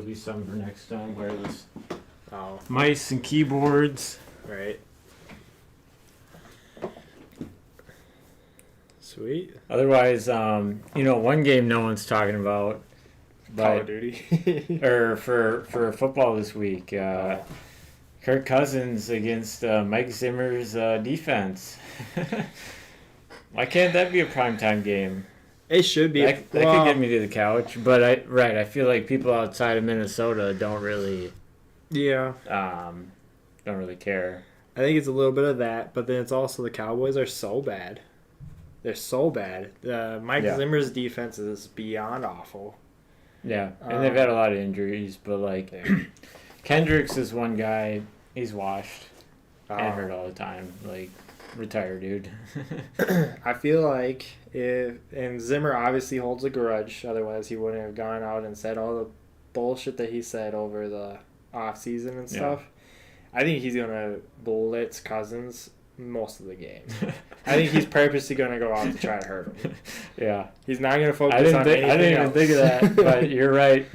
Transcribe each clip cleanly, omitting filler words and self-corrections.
there'll be some for next time. Wireless Oh, mice and keyboards. right. Sweet. Otherwise, one game no one's talking about, Call of but Duty. or for football this week, Kirk Cousins against Mike Zimmer's defense. Why can't that be a primetime game? It should be. That could get me to the couch, but I feel like people outside of Minnesota don't really Yeah. don't really care. I think it's a little bit of that, but then it's also the Cowboys are so bad. They're so bad. Mike Zimmer's defense is beyond awful. Yeah, and they've had a lot of injuries, but like Kendricks is one guy. He's washed and hurt all the time. Like, retire, dude. I feel like and Zimmer obviously holds a grudge, otherwise he wouldn't have gone out and said all the bullshit that he said over the off season and stuff. I think he's gonna blitz Cousins most of the game. I think he's purposely gonna go out to try to hurt him. Yeah, He's not gonna focus on anything I didn't even else. think of that, but you're right.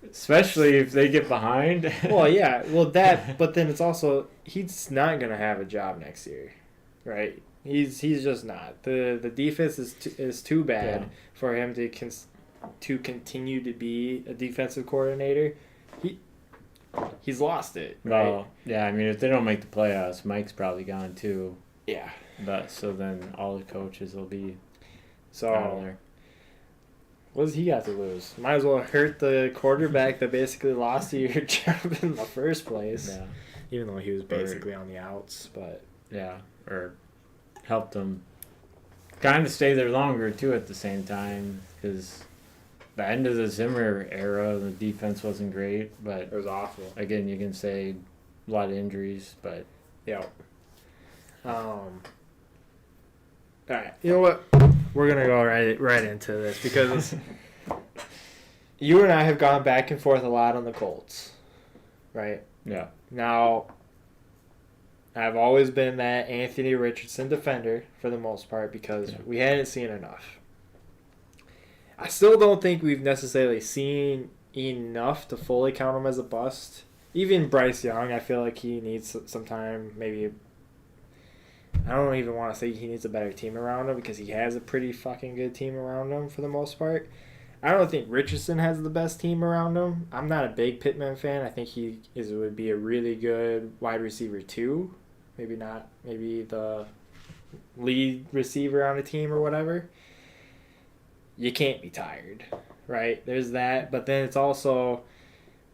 Especially if they get behind. Well, yeah, but then it's also he's not gonna have a job next year, right? He's just not. The defense is too bad for him to continue to be a defensive coordinator. He's lost it. Right? Well, yeah, I mean, if they don't make the playoffs, Mike's probably gone too. Yeah. But so then all the coaches will be out of So there. what does he got to lose? Might as well hurt the quarterback that basically lost you your job in the first place. Yeah, Even though he was basically on the outs, but yeah, or helped them kind of stay there longer too at the same time, because the end of the Zimmer era, the defense wasn't great, but it was awful. again, you can say a lot of injuries, but Yeah. All right. You know what? We're gonna go right into this because you and I have gone back and forth a lot on the Colts, right? yeah, Now, I've always been that Anthony Richardson defender for the most part because we hadn't seen enough. I still don't think we've necessarily seen enough to fully count him as a bust. Even Bryce Young, I feel like he needs some time. Maybe I don't even want to say he needs a better team around him because he has a pretty fucking good team around him for the most part. I don't think Richardson has the best team around him. I'm not a big Pittman fan. I think would be a really good wide receiver too. Maybe not. Maybe the lead receiver on a team or whatever. You can't be tired, right? There's that. But then it's also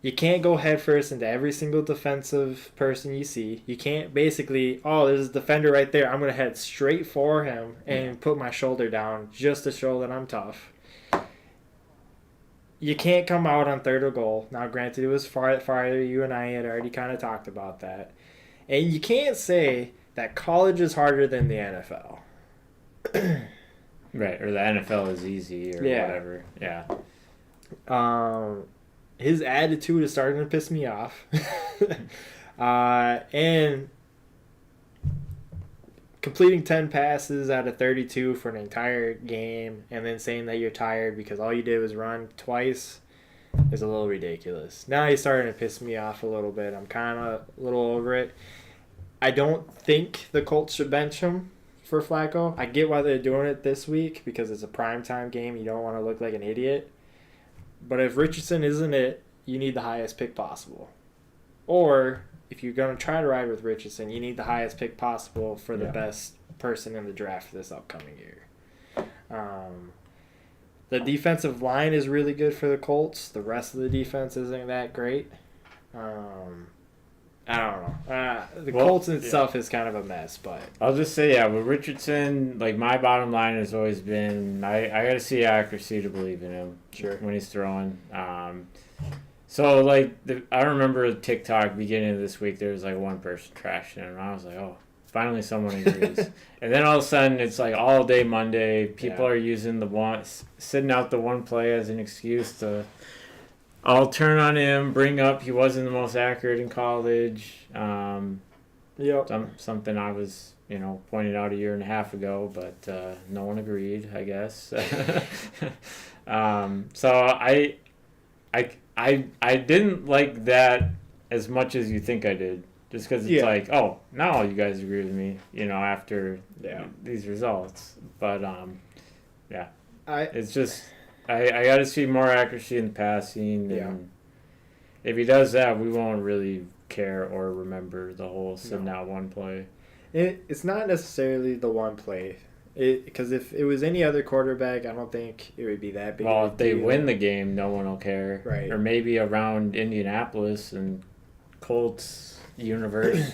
you can't go headfirst into every single defensive person you see. You can't basically, there's a defender right there. I'm going to head straight for him and put my shoulder down just to show that I'm tough. You can't come out on third or goal. Now, granted, it was farther. You and I had already kind of talked about that. And you can't say that college is harder than the NFL. right, or the NFL is easy or whatever. Yeah. His attitude is starting to piss me off. And completing 10 passes out of 32 for an entire game and then saying that you're tired because all you did was run twice is a little ridiculous. Now he's starting to piss me off a little bit. I'm kind of a little over it. I don't think the Colts should bench him for Flacco. I get why they're doing it this week because it's a primetime game. You don't want to look like an idiot. But if Richardson isn't it, you need the highest pick possible. Or if you're going to try to ride with Richardson, you need the highest pick possible for the best person in the draft this upcoming year. The defensive line is really good for the Colts. The rest of the defense isn't that great. I don't know. The Colts itself is kind of a mess, but I'll just say, with Richardson, like my bottom line has always been, I got to see accuracy to believe in him. Sure. When he's throwing. So like I remember TikTok beginning of this week, there was like one person trashing him, and I was like, oh, finally someone agrees. And then all of a sudden, it's like all day Monday. People are using sitting out the one play as an excuse to. I'll turn on him, bring up he wasn't the most accurate in college. Something I was, pointed out a year and a half ago, but no one agreed, I guess. So I didn't like that as much as you think I did. Just because it's like, oh, now you guys agree with me, after these results. But, it's just, I got to see more accuracy in the passing. And if he does that, we won't really care or remember the whole sitting out one play. It's not necessarily the one play. Because if it was any other quarterback, I don't think it would be that big. Well, if they win the game, no one will care. Right. Or maybe around Indianapolis and Colts universe,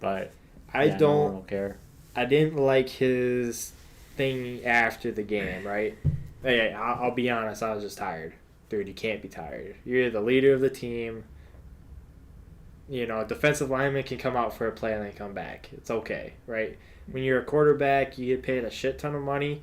but no one will care. I didn't like his thing after the game, right? Hey, I'll be honest, I was just tired. Dude, you can't be tired. You're the leader of the team. Defensive lineman can come out for a play and then come back. It's okay, right? When you're a quarterback, you get paid a shit ton of money.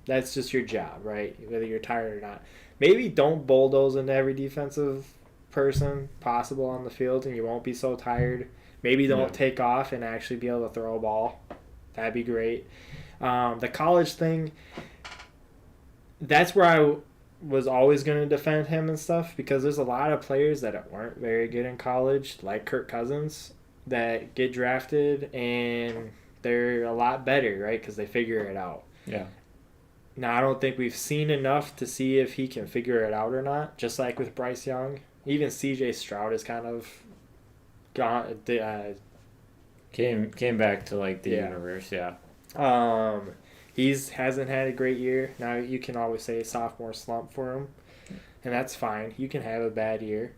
That's just your job, right? Whether you're tired or not. Maybe don't bulldoze into every defensive person possible on the field and you won't be so tired. Maybe don't take off and actually be able to throw a ball. That'd be great. The college thing, that's where I was always going to defend him and stuff, because there's a lot of players that weren't very good in college, like Kirk Cousins, that get drafted and they're a lot better, right? Because they figure it out. Yeah. Now, I don't think we've seen enough to see if he can figure it out or not, just like with Bryce Young. Even C.J. Stroud is kind of gone. Came back to like the universe, He hasn't had a great year. Now you can always say sophomore slump for him, and that's fine. You can have a bad year,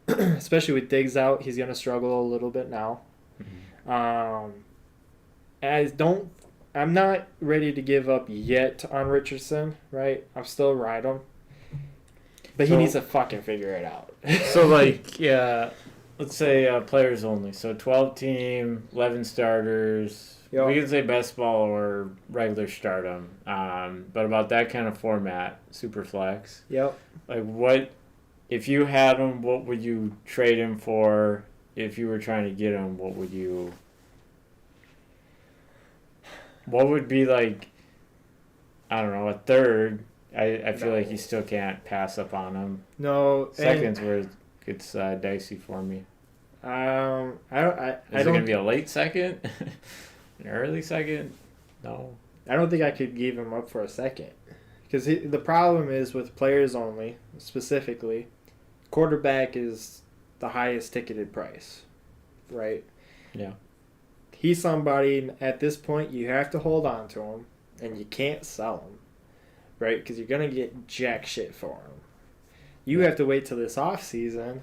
especially with Diggs out. He's gonna struggle a little bit now. Mm-hmm. I'm not ready to give up yet on Richardson. Right, I'm still riding him. But he needs to fucking figure it out. So, let's say players only. So, 12 team, 11 starters. Yep. We can say best ball or regular stardom. But about that kind of format, super flex. Yep. If you had him, what would you trade him for? If you were trying to get him, what would be I don't know, a third? I feel like you still can't pass up on him. No. Seconds where it's dicey for me. I don't. Is it gonna be a late second? An early second? No. I don't think I could give him up for a second. Because the problem is with players only, specifically, quarterback is the highest ticketed price, right? Yeah. He's somebody, at this point, you have to hold on to him, and you can't sell him, right? Because you're going to get jack shit for him. You have to wait till this off season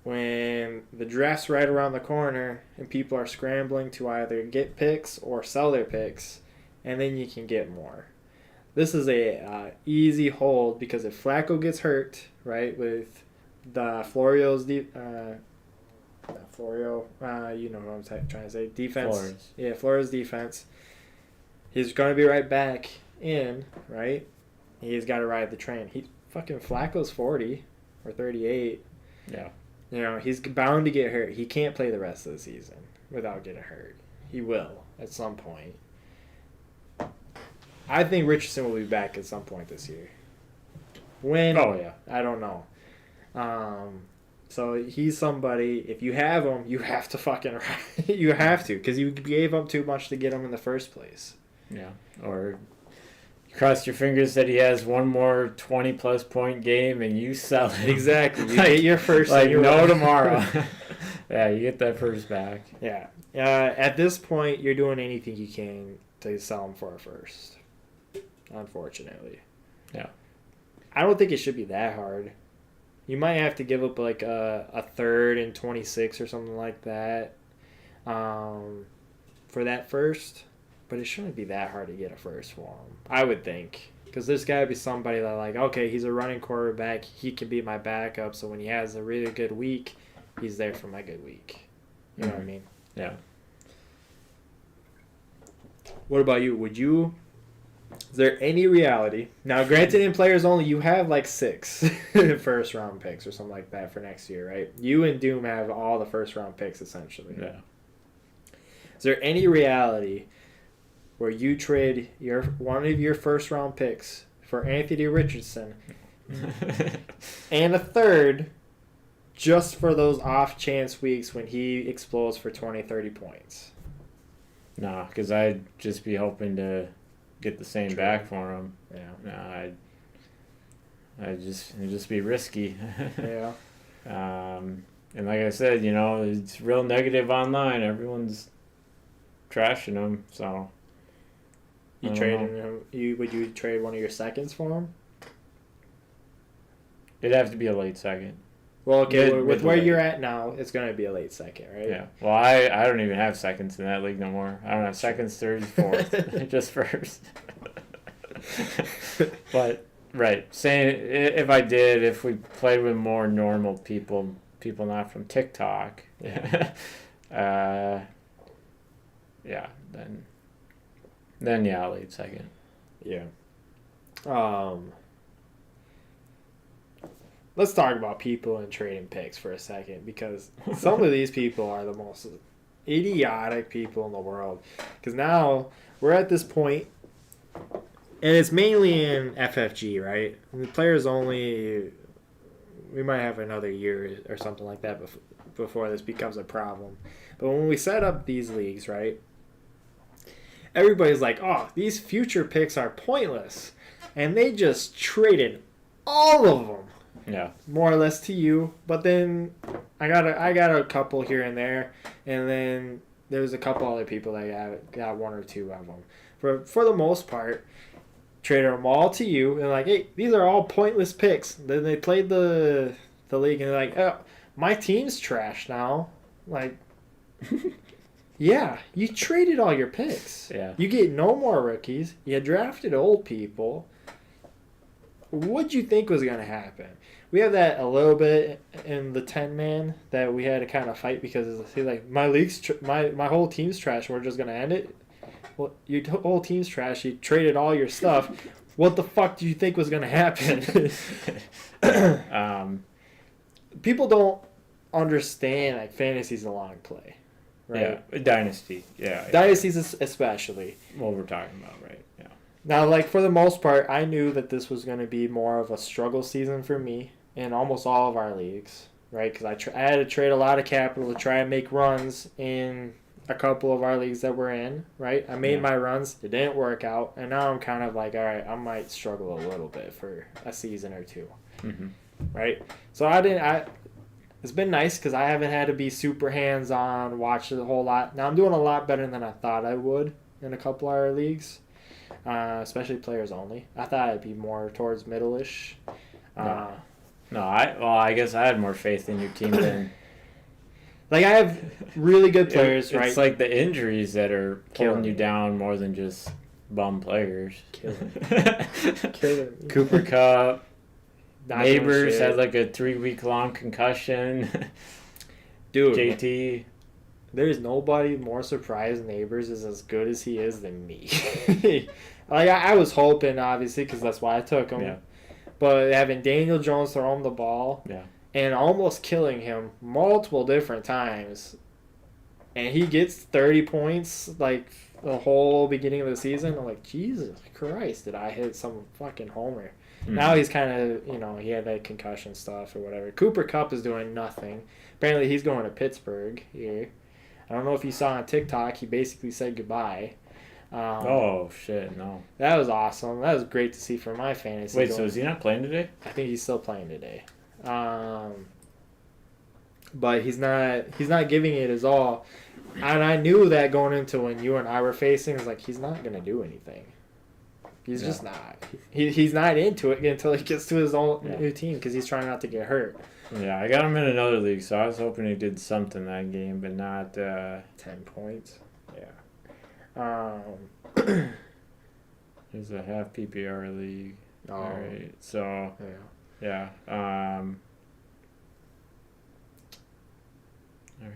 when the draft's right around the corner and people are scrambling to either get picks or sell their picks, and then you can get more. This is a easy hold, because if Flacco gets hurt, right, with the Florio's you know what I'm trying to say, defense. Flores. Yeah, Flores defense. He's going to be right back in, right? He's got to ride the train. Flacco's 40 or 38. Yeah. He's bound to get hurt. He can't play the rest of the season without getting hurt. He will at some point. I think Richardson will be back at some point this year. When? Oh, yeah. I don't know. So he's somebody, if you have him, you have to fucking ride. You have to, because you gave up too much to get him in the first place. Yeah. Or cross your fingers that he has one more 20-plus point game and you sell it. Exactly. You get your first. Tomorrow. Yeah, you get that first back. Yeah. At this point, you're doing anything you can to sell him for a first. Unfortunately. Yeah. I don't think it should be that hard. You might have to give up a third and 26 or something like that for that first. But it shouldn't be that hard to get a first for him, I would think. Because there's got to be somebody that okay, he's a running quarterback. He can be my backup. So when he has a really good week, he's there for my good week. You know what I mean? Yeah. What about you? Is there any reality? Now, granted, in players only, you have 6 first round picks or something like that for next year, right? You and Doom have all the first round picks, essentially. Yeah. Is there any reality where you trade one of your first round picks for Anthony Richardson and a third just for those off chance weeks when he explodes for 20, 30 points. Nah, because I'd just be hoping to get the same True. back for him. Yeah. Nah, it'd just be risky. Yeah. And like I said, it's real negative online. Everyone's trashing him. So You traded him? Would you trade one of your seconds for him? it'd have to be a late second. Well, okay, Mid with to where late. you're at now, it's going to be a late second, right? Yeah. Well, I don't even have seconds in that league no more. I don't have seconds, thirds, fourth, just first. But right, saying if I did, if we played with more normal people not from TikTok, yeah, then yeah, late second. Yeah. Let's talk about people and trading picks for a second, because some of these people are the most idiotic people in the world. Because now we're at this point, and it's mainly in FFG, right? The players only, we might have another year or something like that before this becomes a problem. But when we set up these leagues, right, everybody's like, oh, these future picks are pointless. And they just traded all of them. Yeah. More or less to you, but then I got a couple here and there, and then there's a couple other people that got one or two of them. For the most part, traded them all to you, and like, hey, these are all pointless picks. Then they played the league, and they're like, oh, my team's trash now. Like, yeah, you traded all your picks. Yeah. You get no more rookies. You drafted old people. What'd you think was going to happen? We have that a little bit in the 10-man that we had to kind of fight because it's like, my league's my whole team's trash. We're just going to end it. Well, your whole team's trash. You traded all your stuff. What the fuck do you think was going to happen? People don't understand like fantasy's a long play, right? Yeah, Dynasty. Yeah. Dynasties especially. What we're talking about, right? Yeah. Now, like, for the most part, I knew that this was going to be more of a struggle season for me in almost all of our leagues, right? Because I had to trade a lot of capital to try and make runs in a couple of our leagues that we're in, right? I made my runs. It didn't work out. And now I'm kind of like, all right, I might struggle a little bit for a season or two, right? So it's been nice because I haven't had to be super hands-on, watch it a whole lot. Now I'm doing a lot better than I thought I would in a couple of our leagues. Especially players only. I thought it'd be more towards middle-ish. I guess I had more faith in your team than. Like, I have really good players, right? It's like the injuries that are killing you down more than just bum players. Killing Cooper Kupp. Not Neighbors doing had like a 3-week-long concussion. Dude, JT. there's nobody more surprised Neighbors is as good as he is than me. Like, I was hoping, obviously, because that's why I took him. Yeah. But having Daniel Jones throw him the ball and almost killing him multiple different times, and he gets 30 points, like, the whole beginning of the season, I'm like, Jesus Christ, did I hit some fucking homer? Now he's kind of, he had that concussion stuff or whatever. Cooper Kupp is doing nothing. Apparently he's going to Pittsburgh here. I don't know if you saw on TikTok, he basically said goodbye. Oh, shit, no. That was awesome. That was great to see for my fantasy. Wait, so is he not playing today? I think he's still playing today. But he's not giving it his all. And I knew that going into when you and I were facing, it's like, he's not going to do anything. He's just not. He's not into it until he gets to his own new team because he's trying not to get hurt. Yeah, I got him in another league, so I was hoping he did something that game, but not 10 points. Yeah. There's a half PPR league. Oh. All right, so yeah. All right.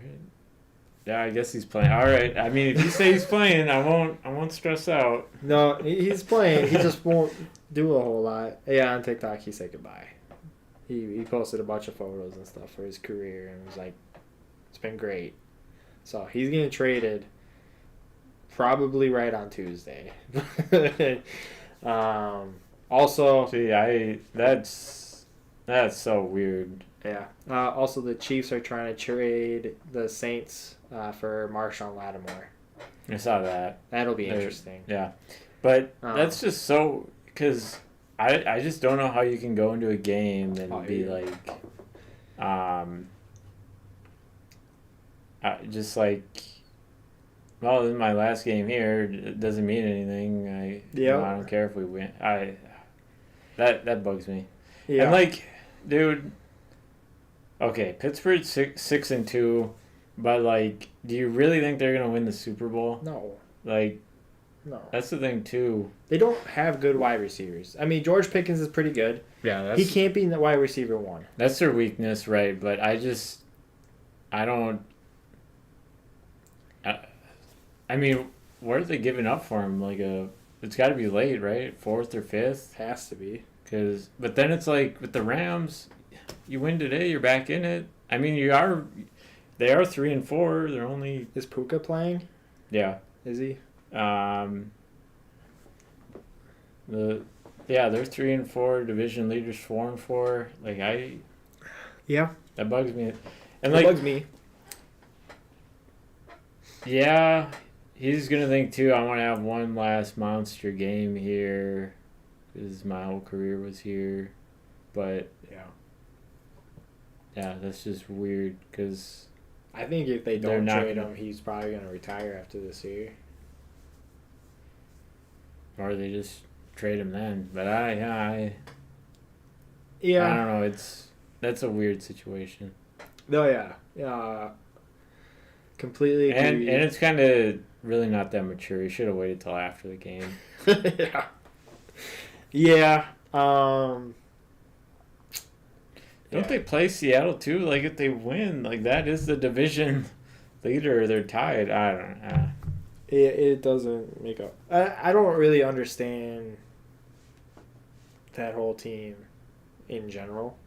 Yeah, I guess he's playing. All right. I mean, if you say he's playing, I won't stress out. No, he's playing. He just won't do a whole lot. Yeah, on TikTok he said goodbye. He posted a bunch of photos and stuff for his career and was like, it's been great. So he's getting traded probably right on Tuesday. Also, See, that's so weird. yeah. Also, the Chiefs are trying to trade the Saints for Marshawn Lattimore. I saw that. That'll be They're- interesting. Yeah, but Um, that's just so because I just don't know how you can go into a game and be yeah. like, just like, well, this is my last game here. It doesn't mean anything. I don't care if we win. That bugs me. Yeah. And like, dude, okay, Pittsburgh's 6-2, but like, do you really think they're gonna win the Super Bowl? No. Like, No. that's the thing too. They don't have good wide receivers. I mean, George Pickens is pretty good. Yeah, He can't be the wide receiver one. that's their weakness, right? But I don't. I mean, what are they giving up for him? Like it's got to be late, right? Fourth or fifth? Has to be. But then it's like with the Rams, you win today, you're back in it. I mean, they are 3-4. They're only Is Puka playing? yeah. Is he? They're 3-4. Division leaders 4-4. Like Yeah. that bugs me. And It like bugs me. yeah, he's gonna think too. I want to have one last monster game here, because my whole career was here. But yeah, that's just weird. Because I think if they They're don't not trade gonna- him, he's probably going to retire after this year. or they just trade him then. But I Yeah. don't know. That's a weird situation. No, yeah. Yeah. Completely And agree. it's kind of really not that mature. You should have waited till after the game. yeah. Yeah. Don't they play Seattle too? Like if they win, like that is the division leader. They're tied. I don't know. It doesn't make up. I don't really understand that whole team in general.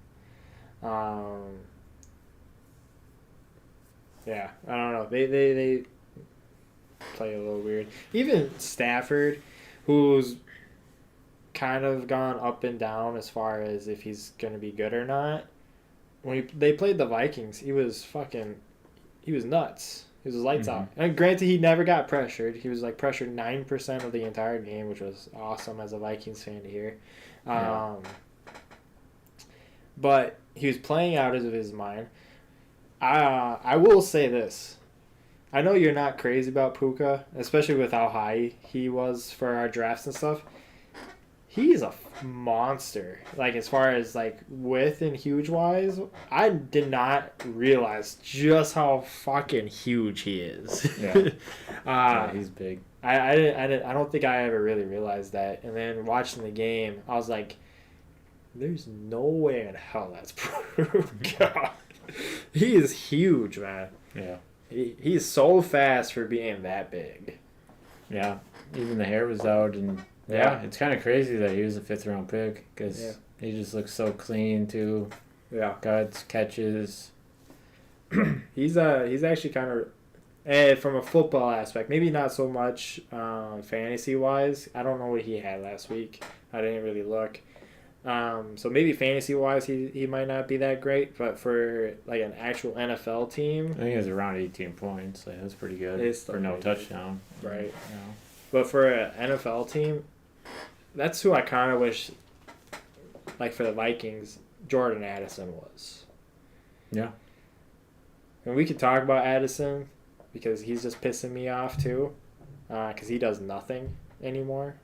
Yeah, I don't know. They play a little weird. Even Stafford, who's kind of gone up and down as far as if he's going to be good or not. When they played the Vikings, he was nuts. He was lights out. And granted, he never got pressured. He was like pressured 9% of the entire game, which was awesome as a Vikings fan to hear. Yeah. But he was playing out of his mind. I will say this. I know you're not crazy about Puka, especially with how high he was for our drafts and stuff. He's a monster. Like, as far as, like, width and huge wise, I did not realize just how fucking huge he is. Yeah. Yeah, he's big. I don't think I ever really realized that. And then watching the game, I was like, there's no way in hell that's Puka. He is huge, man. Yeah. He's so fast for being that big. Yeah. Even the hair was out, and yeah, it's kind of crazy that he was a 5th-round pick because he just looks so clean too. Yeah. Cuts, catches. He's actually kind of, and from a football aspect, maybe not so much fantasy wise. I don't know what he had last week. I didn't really look. So maybe fantasy wise he might not be that great, but for like an actual NFL team, I think it was around 18 points. Like, that's pretty good It's still for no pretty good. touchdown. Right. You know? But for an NFL team, that's who I kind of wish, like for the Vikings, Jordan Addison was. Yeah. And we could talk about Addison because he's just pissing me off too, because he does nothing anymore.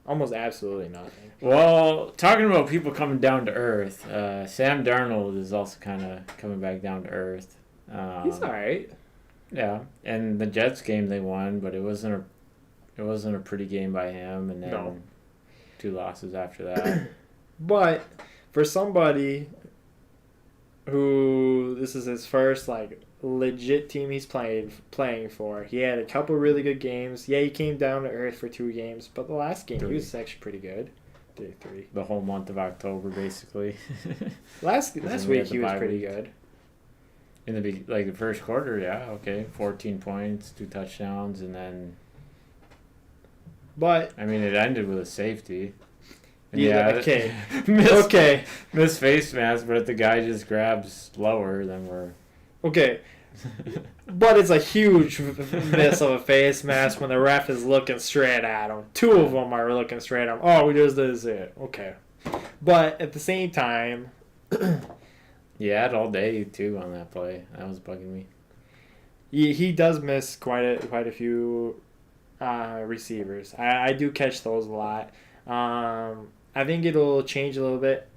Almost absolutely nothing. Well, talking about people coming down to earth, Sam Darnold is also kind of coming back down to earth. He's all right. Yeah, and the Jets game they won, but it wasn't a pretty game by him, and then No. 2 losses after that. But for somebody who this is his first like legit team he's playing for, he had a couple really good games. Yeah, he came down to earth for 2 games, but the last game 3. he was actually pretty good. 3. The whole month of October, basically. Last then we week had the he was bye pretty week. good. In the first quarter, yeah, okay, 14 points, 2 touchdowns, and then But I mean it ended with a safety. Yeah. Okay. Miss, Okay. miss face mask, but if the guy just grabs lower, then we're. Okay. But it's a huge miss of a face mask when the ref is looking straight at him. Two of them are looking straight at him. Oh, we just did it. Okay. But at the same time, He had all day too on that play. That was bugging me. he does miss quite a few receivers. I do catch those a lot. I think it'll change a little bit.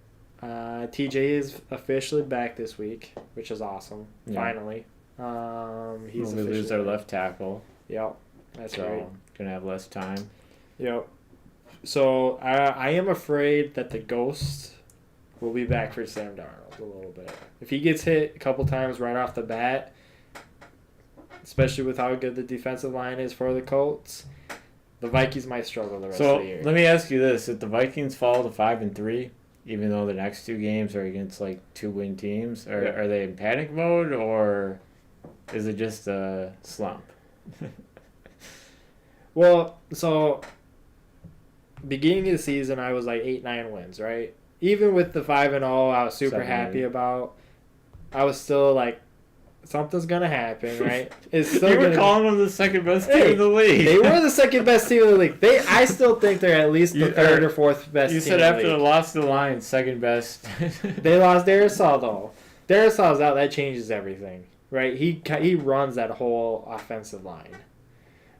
TJ is officially back this week, which is awesome. Yeah. Finally. He's We lose officially our back. left tackle, Yep, that's so right. gonna have less time. Yep. So I am afraid that the ghost will be back for Sam Darnold a little bit. If he gets hit a couple times right off the bat, especially with how good the defensive line is for the Colts, the Vikings might struggle the rest of So the year. let me ask you this: if the Vikings fall to 5-3, even though the next two games are against like 2-win teams, are they in panic mode or is it just a slump? Well, so beginning of the season, I was like 8-9 wins, right? Even with the 5-0, I was super 7-8. happy about. I was still like, something's gonna happen, right? It's still You were gonna. calling them the second best team Hey, in the league. They were the second best team in the league. I still think they're at least the You- third or fourth best You team said in after the the league. loss to the Lions, second best. They lost Darisaw though. Darisaw's out. That changes everything, right? He runs that whole offensive line,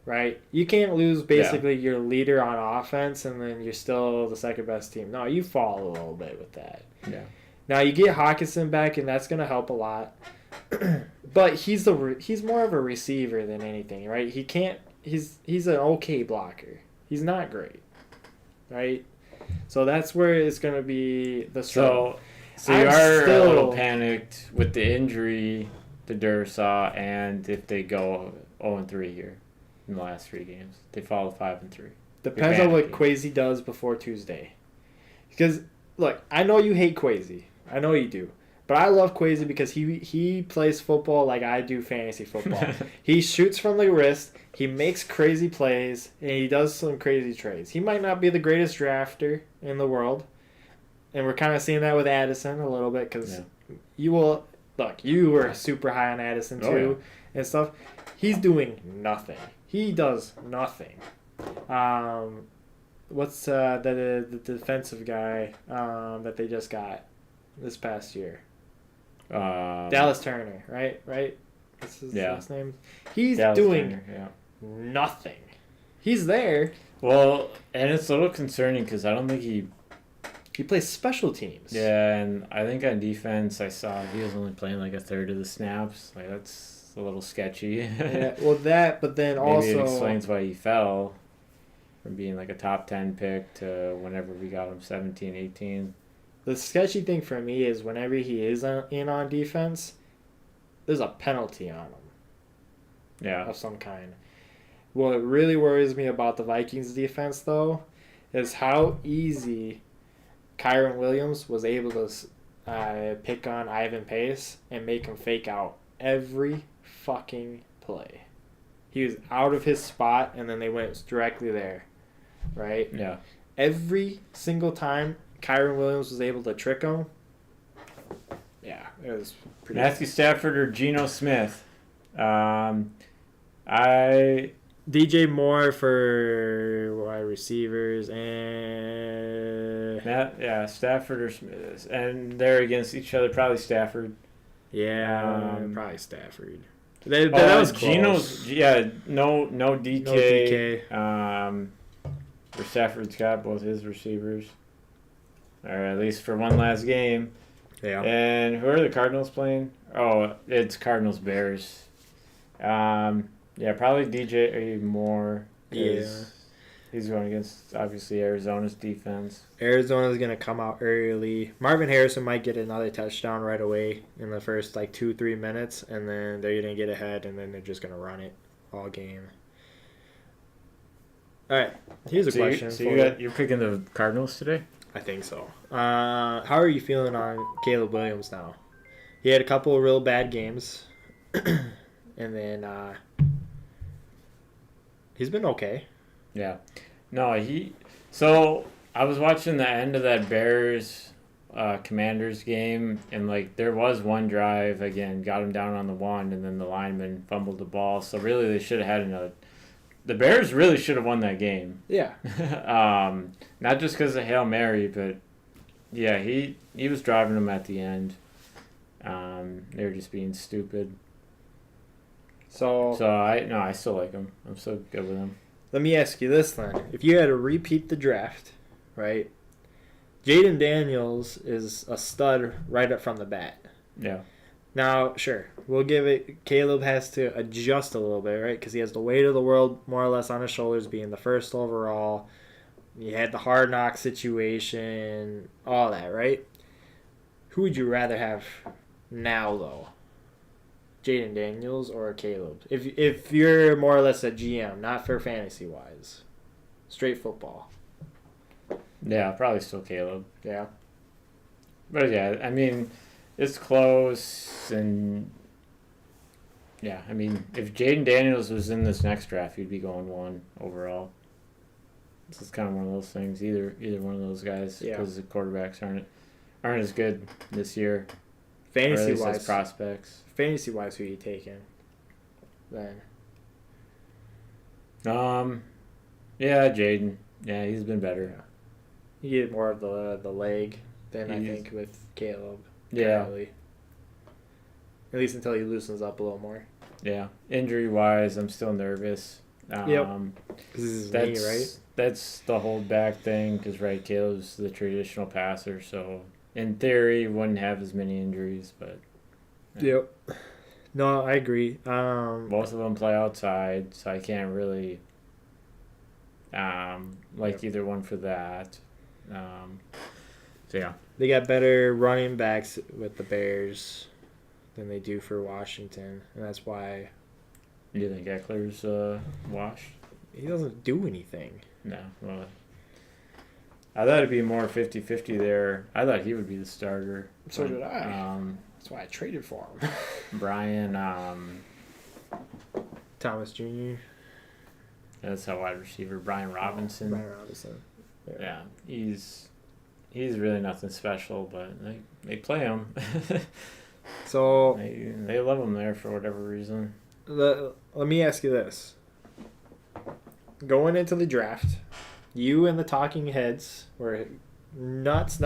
right? You can't lose basically your leader on offense and then you're still the second best team. No, you fall a little bit with that. Yeah. Now you get Hawkinson back and that's gonna help a lot, but he's more of a receiver than anything, right? He's an okay blocker. He's not great, right? So that's where it's gonna be the struggle. So you I'm are a still- little panicked with the injury to Dursaw, and if they go 0-3 here in the last 3 games, they fall to 5-3. Depends on what panicking. Quasi does before Tuesday. Because look, I know you hate Quasi. I know you do. But I love Quasi because he plays football like I do fantasy football. He shoots from the wrist, he makes crazy plays, and he does some crazy trades. He might not be the greatest drafter in the world. And we're kind of seeing that with Addison a little bit because you were super high on Addison too. Oh, And stuff. He's doing nothing. He does nothing. What's the defensive guy that they just got this past year? Dallas Turner, right? That's his last name. He's Dallas doing Turner, yeah. nothing. He's there. Well, and it's a little concerning because I don't think he. He plays special teams. Yeah, and I think on defense, I saw he was only playing like a third of the snaps. Like that's a little sketchy. Yeah, well, that, but then Maybe also it explains why he fell from being like a top 10 pick to whenever we got him 17, 18. the sketchy thing for me is whenever he is in on defense, there's a penalty on him Yeah. of some kind. What really worries me about the Vikings defense, though, is how easy Kyron Williams was able to pick on Ivan Pace and make him fake out every fucking play. He was out of his spot, and then they went directly there, right? Yeah. Every single time Kyron Williams was able to trick him, yeah, it was pretty. Matthew Stafford or Geno Smith. I DJ Moore for wide receivers and Stafford or Smith, and they're against each other. Probably Stafford. probably Stafford. That was close. Geno's no DK. No DK. Where Stafford's got both his receivers, or at least for one last game. Yeah. And who are the Cardinals playing? Oh, it's Cardinals Bears. Probably DJ Moore. He's going against obviously Arizona's defense. Arizona's going to come out early. Marvin Harrison might get another touchdown right away in the first 2-3 minutes, and then they're going to get ahead, and then they're just going to run it all game. All right, here's a question. You're picking the Cardinals today? I think so. How are you feeling on Caleb Williams now? He had a couple of real bad games, and then he's been okay. Yeah. No, So I was watching the end of that Bears Commanders game, and like there was one drive again, got him down on the one, and then the lineman fumbled the ball. So really, they should have had another. The Bears really should have won that game. Yeah. Not just because of Hail Mary, but yeah, he was driving them at the end. They were just being stupid. So I still like him. I'm so good with him. Let me ask you this then: if you had to repeat the draft, right? Jaden Daniels is a stud right up from the bat. Yeah. Now, sure, we'll give it. Caleb has to adjust a little bit, right? Because he has the weight of the world more or less on his shoulders, being the first overall. You had the hard knock situation, all that, right? Who would you rather have now, though? Jaden Daniels or Caleb? If you're more or less a GM, not for fantasy wise, straight football. Yeah, probably still Caleb. Yeah. But yeah, I mean, it's close, and yeah, I mean, if Jaden Daniels was in this next draft, he'd be going 1 overall. This is kind of one of those things. Either one of those guys, because the quarterbacks aren't as good this year. Fantasy wise, wise, prospects. Fantasy wise, who are you taking? Then. Yeah, Jaden. Yeah, he's been better. Yeah. You get more of the leg than I think with Caleb. Yeah. Currently. At least until he loosens up a little more. Yeah. Injury wise, I'm still nervous. Yep. Because this is me, right? That's the holdback thing, because Caleb's the traditional passer, so in theory, he wouldn't have as many injuries, but. Yeah. Yep. No, I agree. Both of them play outside, so I can't really either one for that. So yeah. They got better running backs with the Bears than they do for Washington, and that's why. Do you think Eckler's washed? He doesn't do anything. No. Well, I thought it'd be more 50-50 there. I thought he would be the starter. So did I. That's why I traded for him. Brian Thomas Jr. That's how wide receiver. Brian Robinson. Brian Robinson. Yeah, he's really nothing special, but they play him. So they love him there for whatever reason. Let me ask you this: going into the draft, you and the talking heads were nuts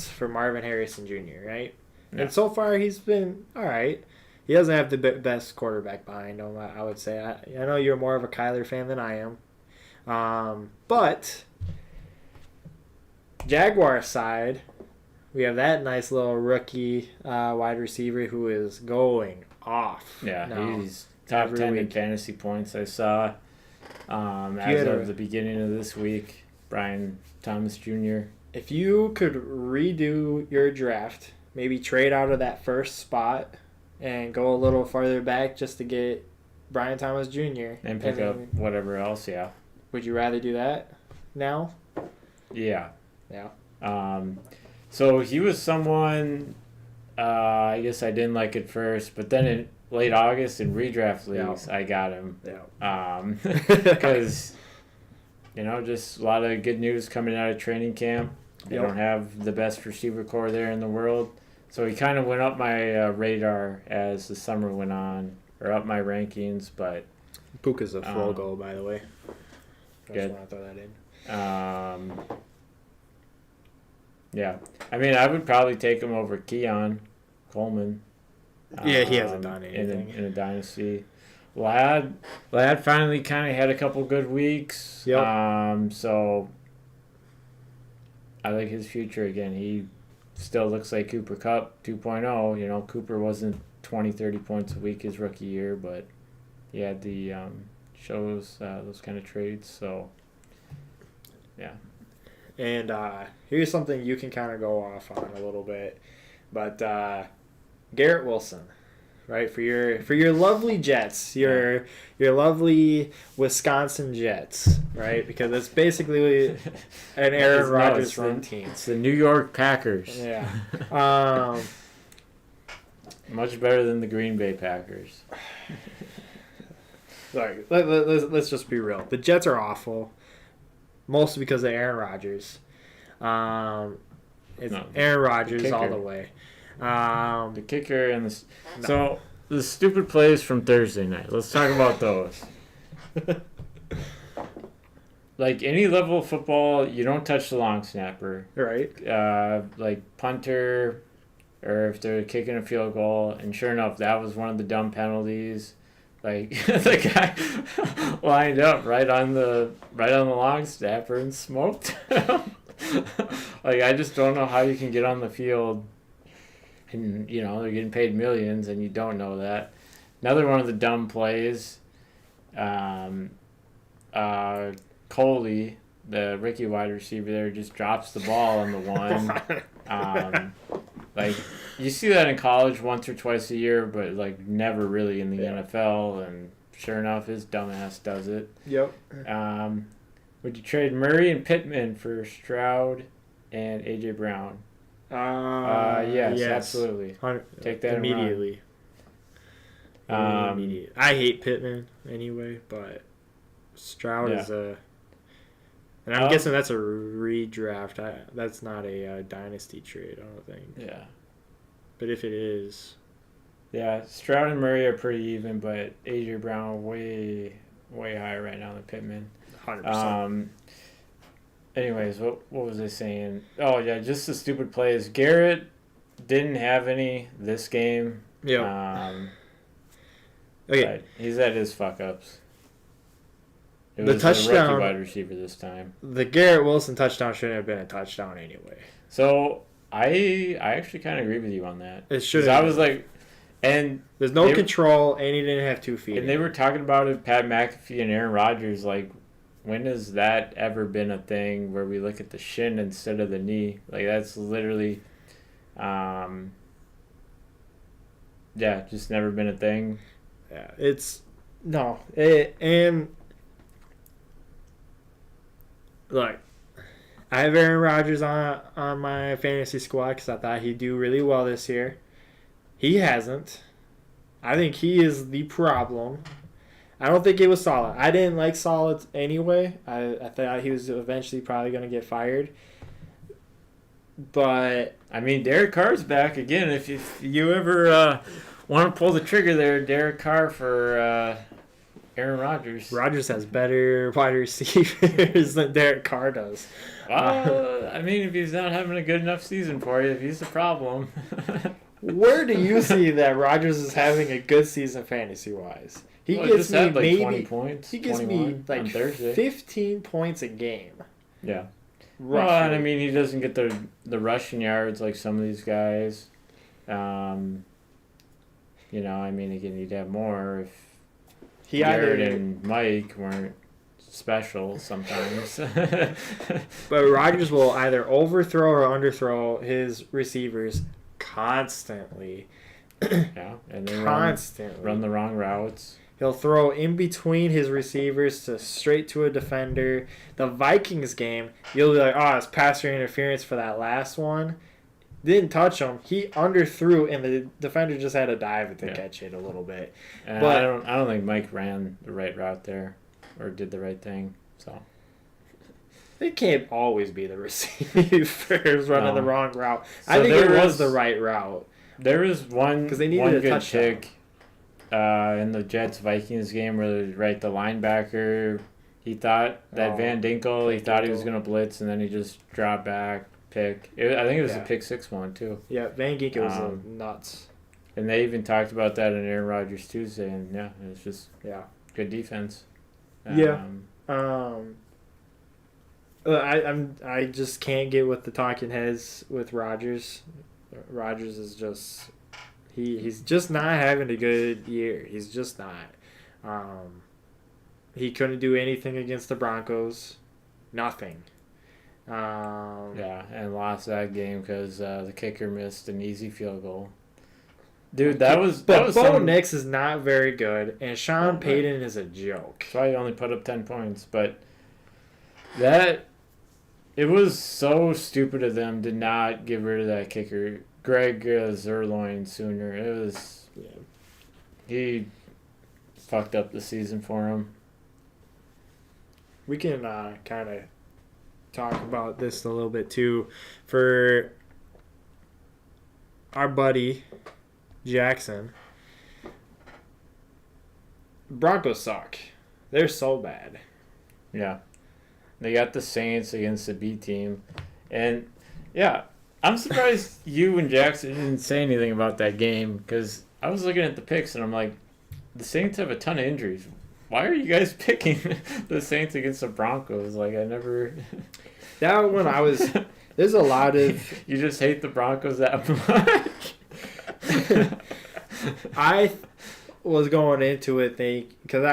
for Marvin Harrison Jr., right? Yeah. And so far he's been all right. He doesn't have the best quarterback behind him, I would say. I know you're more of a Kyler fan than I am. But Jaguar side, we have that nice little rookie wide receiver who is going off. Yeah, now, he's top 10 in fantasy points, I saw. As of the beginning of this week, Brian Thomas Jr. If you could redo your draft, maybe trade out of that first spot and go a little farther back just to get Brian Thomas Jr. And pick up whatever else, yeah. Would you rather do that now? Yeah. Yeah. So he was someone, I guess I didn't like at first, but then in late August in redraft leagues, I got him. Yeah. Because, just a lot of good news coming out of training camp. They don't have the best receiver core there in the world. So he kind of went up my radar as the summer went on, or up my rankings, but... Puka's a full goal, by the way. I Good. just want to throw that in. Yeah. I mean, I would probably take him over Keon Coleman. Yeah, he hasn't done anything. In a dynasty. Lad finally kind of had a couple good weeks. Yep. So I like his future again. He still looks like Cooper Kupp 2.0. Cooper wasn't 20, 30 points a week his rookie year, but he had the shows those kind of traits. So yeah. And here's something you can kind of go off on a little bit, but Garrett Wilson, right? For your lovely Jets, your lovely Wisconsin Jets, right? Because it's basically an Aaron Rodgers run team. It's the New York Packers. Yeah. Much better than the Green Bay Packers. Sorry, let's just be real. The Jets are awful, mostly because of Aaron Rodgers. It's No, Aaron Rodgers all kicker. the way. The kicker and the so the stupid plays from Thursday night. Let's talk about those. Like any level of football, you don't touch the long snapper. Right. Like punter, or if they're kicking a field goal, and sure enough, that was one of the dumb penalties. Like the guy lined up right on the long snapper and smoked him. Like I just don't know how you can get on the field, and they're getting paid millions, and you don't know that. Another one of the dumb plays. Coley, the Ricky wide receiver there, just drops the ball on the one. Like you see that in college once or twice a year, but like never really in the NFL. And sure enough, his dumbass does it. Yep. Would you trade Murray and Pittman for Stroud and AJ Brown? Yes, absolutely. Take that immediately. Immediately. I hate Pittman anyway, but Stroud is a. And I'm guessing that's a redraft. That's not a dynasty trade, I don't think. Yeah. But if it is. Yeah, Stroud and Murray are pretty even, but AJ Brown way higher right now than Pittman. 100%. Anyways, what was I saying? Oh, yeah, just the stupid plays. Garrett didn't have any this game. Yeah. Okay. He's at his fuck-ups. It the was touchdown, a rookie wide receiver this time. The Garrett Wilson touchdown shouldn't have been a touchdown anyway. So I actually kind of agree with you on that. It should. I was like, and there's no control, and he didn't have 2 feet. And they were talking about it, Pat McAfee and Aaron Rodgers. Like, when has that ever been a thing where we look at the shin instead of the knee? Like that's literally, just never been a thing. Yeah, it's no, and. Look, I have Aaron Rodgers on my fantasy squad because I thought he'd do really well this year. He hasn't. I think he is the problem. I don't think it was Saleh. I didn't like Saleh anyway. I thought he was eventually probably going to get fired. But I mean, Derek Carr's back again. If you ever want to pull the trigger there, Derek Carr for Aaron Rodgers. Rodgers has better wide receivers than Derek Carr does. Well, I mean, if he's not having a good enough season for you, if he's the problem. Where do you see that Rodgers is having a good season fantasy-wise? He gets me like maybe 20 points. He gives me like 15 points a game. Yeah. Roughly. Well, and I mean, he doesn't get the rushing yards like some of these guys. I mean, again, he'd have more if Garrett and Mike weren't special sometimes. But Rodgers will either overthrow or underthrow his receivers constantly. Yeah, and they run the wrong routes. He'll throw in between his receivers straight to a defender. The Vikings game, you'll be like, oh, it's passer interference for that last one. Didn't touch him. He underthrew, and the defender just had to dive to catch it a little bit. But I don't think Mike ran the right route there, or did the right thing. So it can't always be the receivers running the wrong route. So I think it was the right route. There was one because they needed a good touchdown. pick in the Jets Vikings game where the linebacker, he thought that Van Dinkle, he thought he was going to blitz, and then he just dropped back. Pick. I think it was a pick 6 one too. Yeah, Van Ginkel was nuts. And they even talked about that in Aaron Rodgers Tuesday, and it was just good defense. I just can't get with the talking heads with Rodgers. Rodgers is just he's just not having a good year. He's just not. He couldn't do anything against the Broncos. Nothing. And lost that game because the kicker missed an easy field goal. Dude, that was Bo Nix is not very good, and Sean Payton is a joke. So I only put up 10 points, but it was so stupid of them to not get rid of that kicker, Greg Zerloin, sooner. It was he fucked up the season for him. We can kind of talk about this a little bit too. For our buddy Jackson, Broncos suck. They're so bad. Yeah. They got the Saints against the B team. And, yeah, I'm surprised you and Jackson didn't say anything about that game because I was looking at the picks and I'm like, the Saints have a ton of injuries. Why are you guys picking the Saints against the Broncos? Like, I never... That one I was... There's a lot of... You just hate the Broncos that much? I was going into it because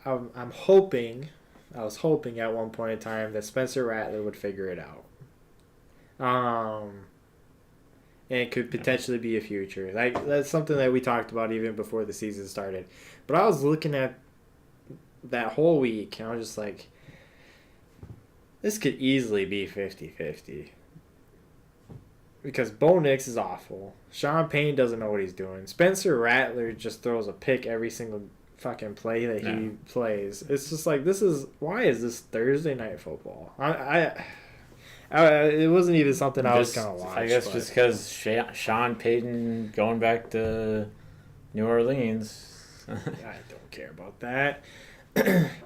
I'm hoping, I was hoping at one point in time that Spencer Rattler would figure it out. And it could potentially be a future. Like that's something that we talked about even before the season started. But I was looking at that whole week and I was just like, this could easily be 50-50. Because Bo Nix is awful. Sean Payne doesn't know what he's doing. Spencer Rattler just throws a pick every single fucking play that he plays. It's just like, why is this Thursday night football? It wasn't even something I was going to watch. I guess just because Sean Payton going back to New Orleans. I don't care about that.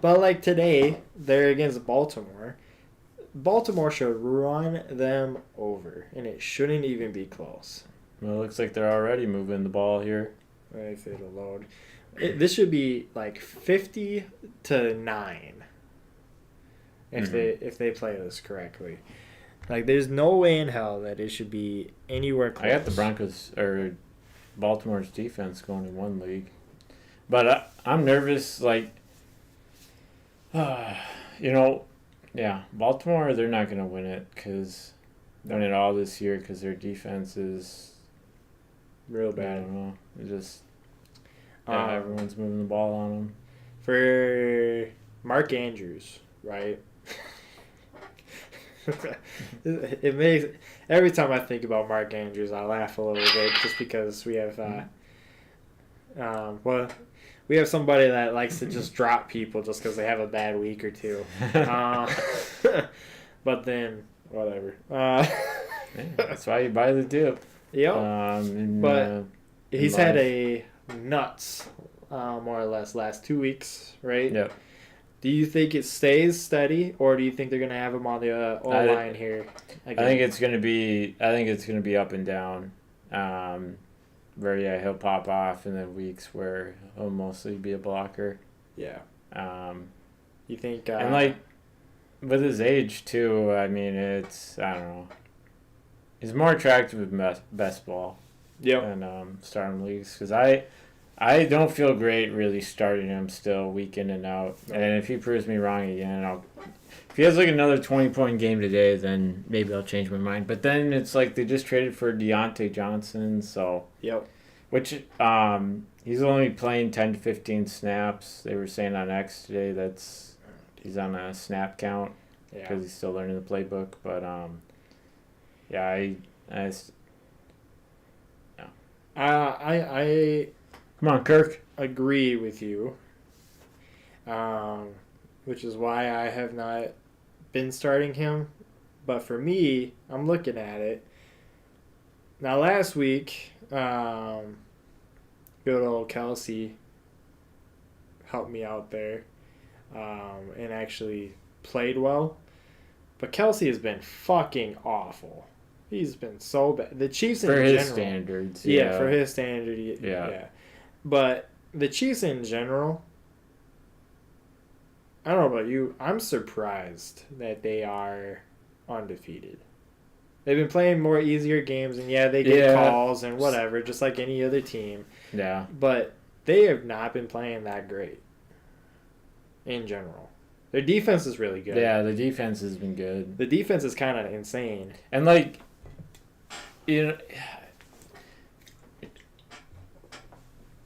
But like today, they're against Baltimore. Baltimore should run them over, and it shouldn't even be close. Well, it looks like they're already moving the ball here. If it'll load. This should be like 50-9 if they play this correctly. Like, there's no way in hell that it should be anywhere close. I got the Broncos or Baltimore's defense going in one league, but I'm nervous. Like, yeah, Baltimore, they're not going to win it because they're in it all this year because their defense is real bad. I don't know. It just everyone's moving the ball on them. For Mark Andrews, right? It makes every time I think about Mark Andrews, I laugh a little bit just because we have we have somebody that likes to just drop people just because they have a bad week or two. But then whatever. That's why you buy the dip. Yep. But he's had a nuts, more or less, last 2 weeks, right? Yep. Do you think it stays steady, or do you think they're gonna have him on the O-line here? Again? I think it's gonna be up and down. Where he'll pop off, and then weeks where he'll mostly be a blocker. Yeah. You think? And like with his age too, I mean, I don't know. He's more attractive in best ball. Yep. And starting leagues because I don't feel great really starting him still week in and out. No. And if he proves me wrong again, if he has like another 20-point game today, then maybe I'll change my mind. But then it's like they just traded for Deontay Johnson, so which he's only playing 10 to 15 snaps. They were saying on X today he's on a snap count because he's still learning the playbook. But I come on, Kirk. Agree with you. Which is why I have not been starting him. But for me, I'm looking at it. Now, last week, good old Kelsey helped me out there and actually played well. But Kelsey has been fucking awful. He's been so bad. The Chiefs in general. For his standards. Yeah, for his standard. Yeah. But the Chiefs in general, I don't know about you, I'm surprised that they are undefeated. They've been playing more easier games, and they get calls and whatever, just like any other team. Yeah. But they have not been playing that great in general. Their defense is really good. Yeah, the defense has been good. The defense is kind of insane. And, like,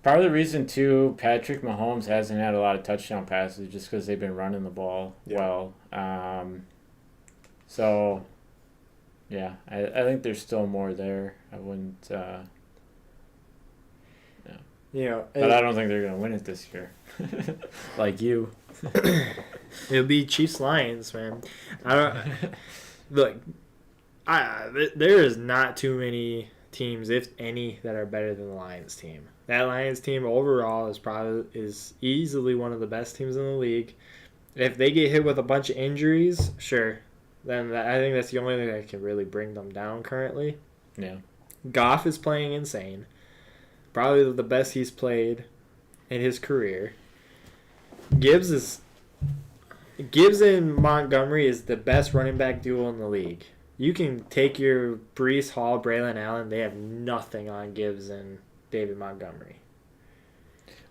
part of the reason, too, Patrick Mahomes hasn't had a lot of touchdown passes just because they've been running the ball well. So, yeah, I think there's still more there. I wouldn't... but I don't think they're going to win it this year. Like you. It'll be Chiefs Lions, man. I don't look. There is not too many teams, if any, that are better than the Lions team. That Lions team overall is easily one of the best teams in the league. If they get hit with a bunch of injuries, sure, then I think that's the only thing that can really bring them down currently. Yeah. Goff is playing insane. Probably the best he's played in his career. Gibbs and Montgomery is the best running back duo in the league. You can take your Breece Hall, Braylon Allen. They have nothing on Gibbs and David Montgomery.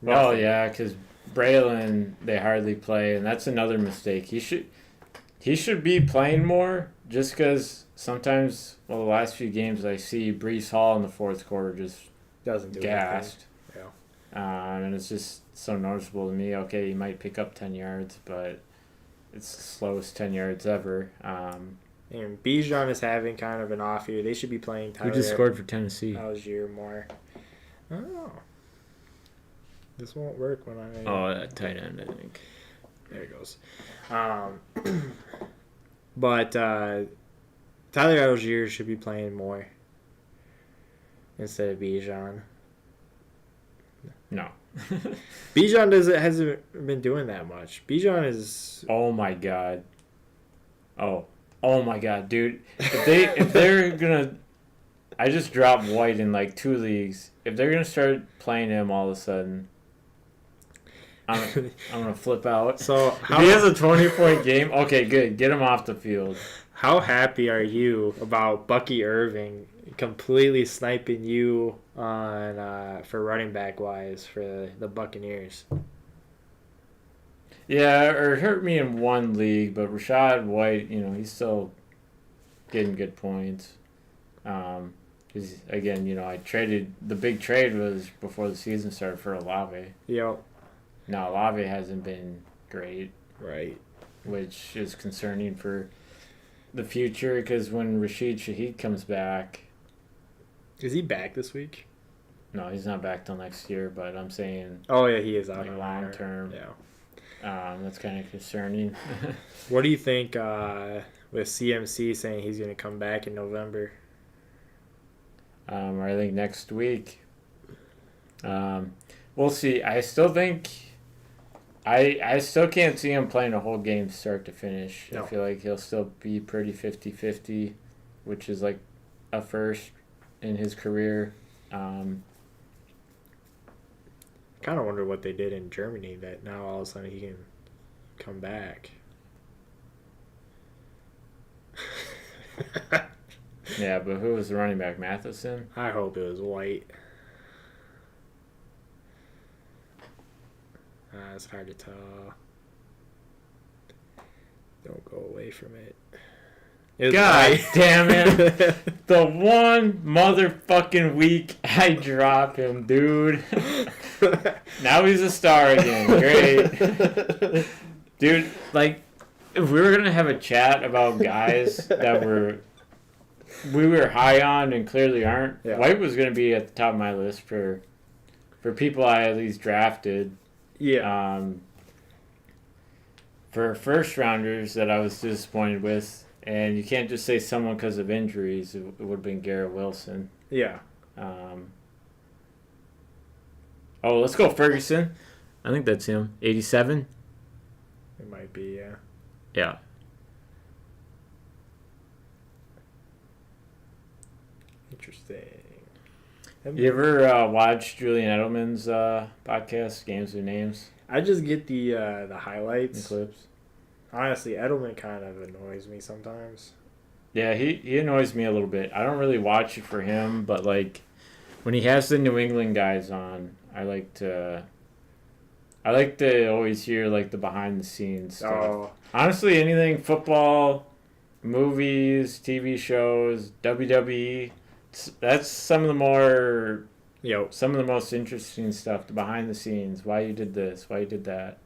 Well, Nothing. yeah, because Braylon, they hardly play, and that's another mistake. He should be playing more, just because sometimes, the last few games I see Breece Hall in the fourth quarter just Doesn't do gassed. anything. And it's just so noticeable to me. Okay, he might pick up 10 yards, but it's the slowest 10 yards ever. And Bijan is having kind of an off year. They should be playing Tyler. Who just scored for Tennessee? Algier more. I don't know. This won't work when I. Oh, that tight end, I think. There it goes. But Tyler Algier should be playing more instead of Bijan. No. Bijan hasn't been doing that much. Bijan is. Oh my god. Oh my god, dude. If they're gonna, I just dropped White in like 2 leagues. If they're gonna start playing him all of a sudden, I'm gonna flip out. So If he has a 20-point game, okay, good. Get him off the field. how happy are you about Bucky Irving completely sniping you on for running back wise for the Buccaneers? Yeah, or it hurt me in 1 league, but Rashad White, he's still getting good points. Because again, I traded. The big trade was before the season started for Olave. Yep. Now Olave hasn't been great, Right. which is concerning for the future. Because when Rashid Shaheed comes back, Is he back this week? no, he's not back till next year. But I'm saying Oh yeah, he is out like on long IR. term. Yeah. That's kind of concerning. What do you think with CMC saying he's going to come back in November? Or I think next week. We'll see. I still think I still can't see him playing a whole game start to finish. No. I feel like he'll still be pretty 50-50, which is like a first in his career. Kind of wonder what they did in Germany that now all of a sudden he can come back. Yeah, but who was the running back? Matheson? I hope it was White. It's hard to tell. Don't go away from it. It was God White. damn it. The one motherfucking week I drop him, dude. Now he's a star again. Great. Dude, like, if we were going to have a chat about guys that we were high on and clearly aren't, Yeah. White was going to be at the top of my list for people I at least drafted. Yeah. For first rounders that I was disappointed with, and you can't just say someone because of injuries. It would have been Garrett Wilson. Yeah. Let's go Ferguson. I think that's him. 87. It might be, yeah. Yeah. Interesting. You ever watch Julian Edelman's podcast, Games with Names I just get the and highlights. clips? Honestly, Edelman kind of annoys me sometimes. Yeah, he annoys me a little bit. I don't really watch it for him, but like when he has the New England guys on, I like to always hear like the behind the scenes stuff. Oh, Honestly, anything football, movies, TV shows, WWE, that's some of the most interesting stuff, the behind the scenes, why you did this, why you did that.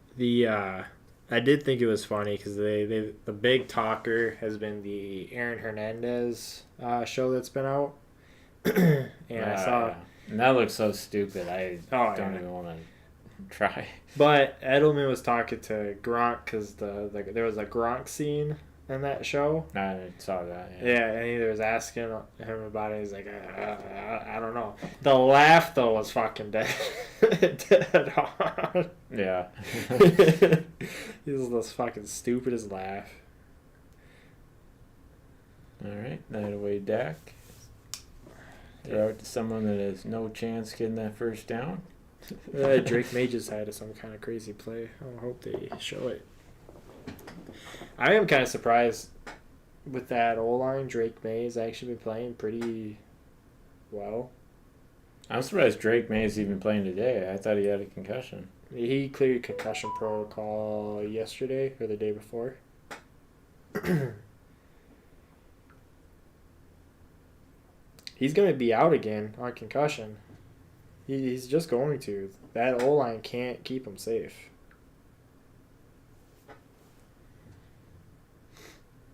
I did think it was funny because the big talker has been the Aaron Hernandez show that's been out, and I saw. And that looks so stupid. I Oh, don't yeah. even want to try. But Edelman was talking to Gronk because there was a Gronk scene in that show. I saw that. Yeah, and he was asking him about it. He's like, I don't know. The laugh though was fucking dead, dead on. Yeah. He was the fucking stupidest laugh. All right, night away, Dak. Throw it to someone that has no chance getting that first down. Drake May just had some kind of crazy play. I hope they show it. I am kind of surprised with that O-line. Drake May has actually been playing pretty well. I'm surprised Drake May is even playing today. I thought he had a concussion. He cleared concussion protocol yesterday or the day before. He's going to be out again on concussion. He's just going to. That O-line can't keep him safe.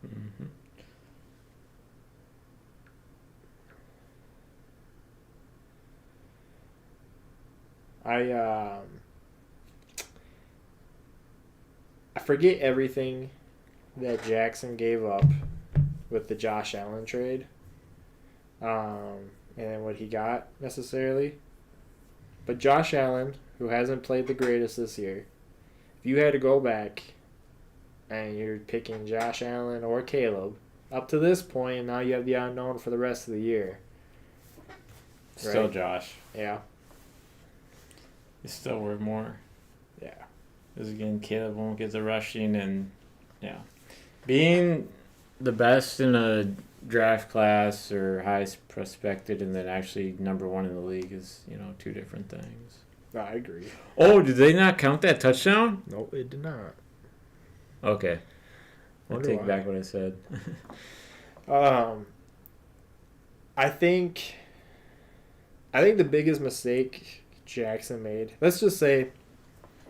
Mm-hmm. I forget everything that Jackson gave up with the Josh Allen trade. And what he got necessarily. But Josh Allen, who hasn't played the greatest this year, if you had to go back and you're picking Josh Allen or Caleb, up to this point, and now you have the unknown for the rest of the year. Still Right? Josh. Yeah. He's still worth more. Yeah. Because again, Caleb won't get the rushing, and yeah, being the best in a draft class or highest prospected and then actually number one in the league is, two different things. I agree. Oh, did they not count that touchdown? No, it did not. Okay. I Wonder take why. back what I said. I think the biggest mistake Jackson made, let's just say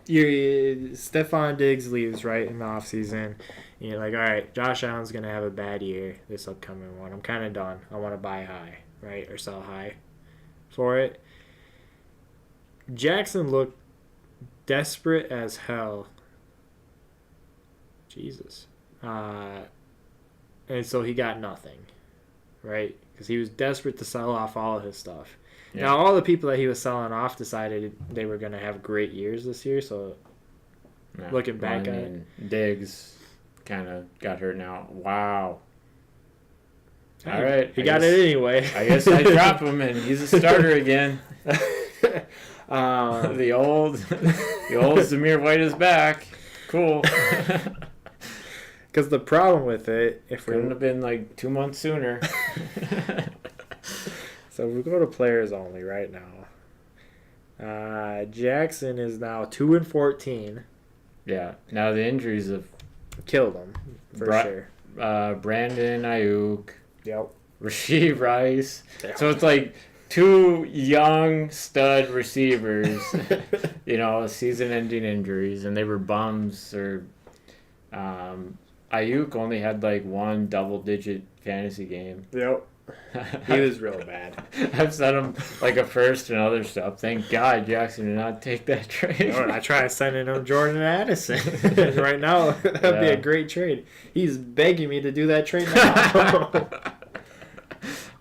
Stephon Diggs leaves right in the offseason. You're like, all right, Josh Allen's going to have a bad year this upcoming one. I'm kind of done. I want to buy high, right, or sell high for it. Jackson looked desperate as hell. Jesus. And so he got nothing, right? Because he was desperate to sell off all of his stuff. Yeah. Now, all the people that he was selling off decided they were going to have great years this year. So, Yeah. looking back Well, at it. Diggs kind of got hurt now. Wow. All right. He got it anyway. I guess I drop him, and he's a starter again. Um, the old Zamir White is back. Cool. Because the problem with it, if Couldn't we have been like 2 months sooner. so if we go to players only right now, Jackson is now 2-14. Yeah. Now the injuries have Killed him for sure. Brandon Ayuk, Yep. Rashee Rice. So it's like two young stud receivers, season-ending injuries, and they were bums. Or Ayuk only had like one double-digit fantasy game. Yep. He was real bad. I've sent him like a first and other stuff. Thank God Jackson did not take that trade. I try sending him Jordan Addison right now. That'd be a great trade. He's begging me to do that trade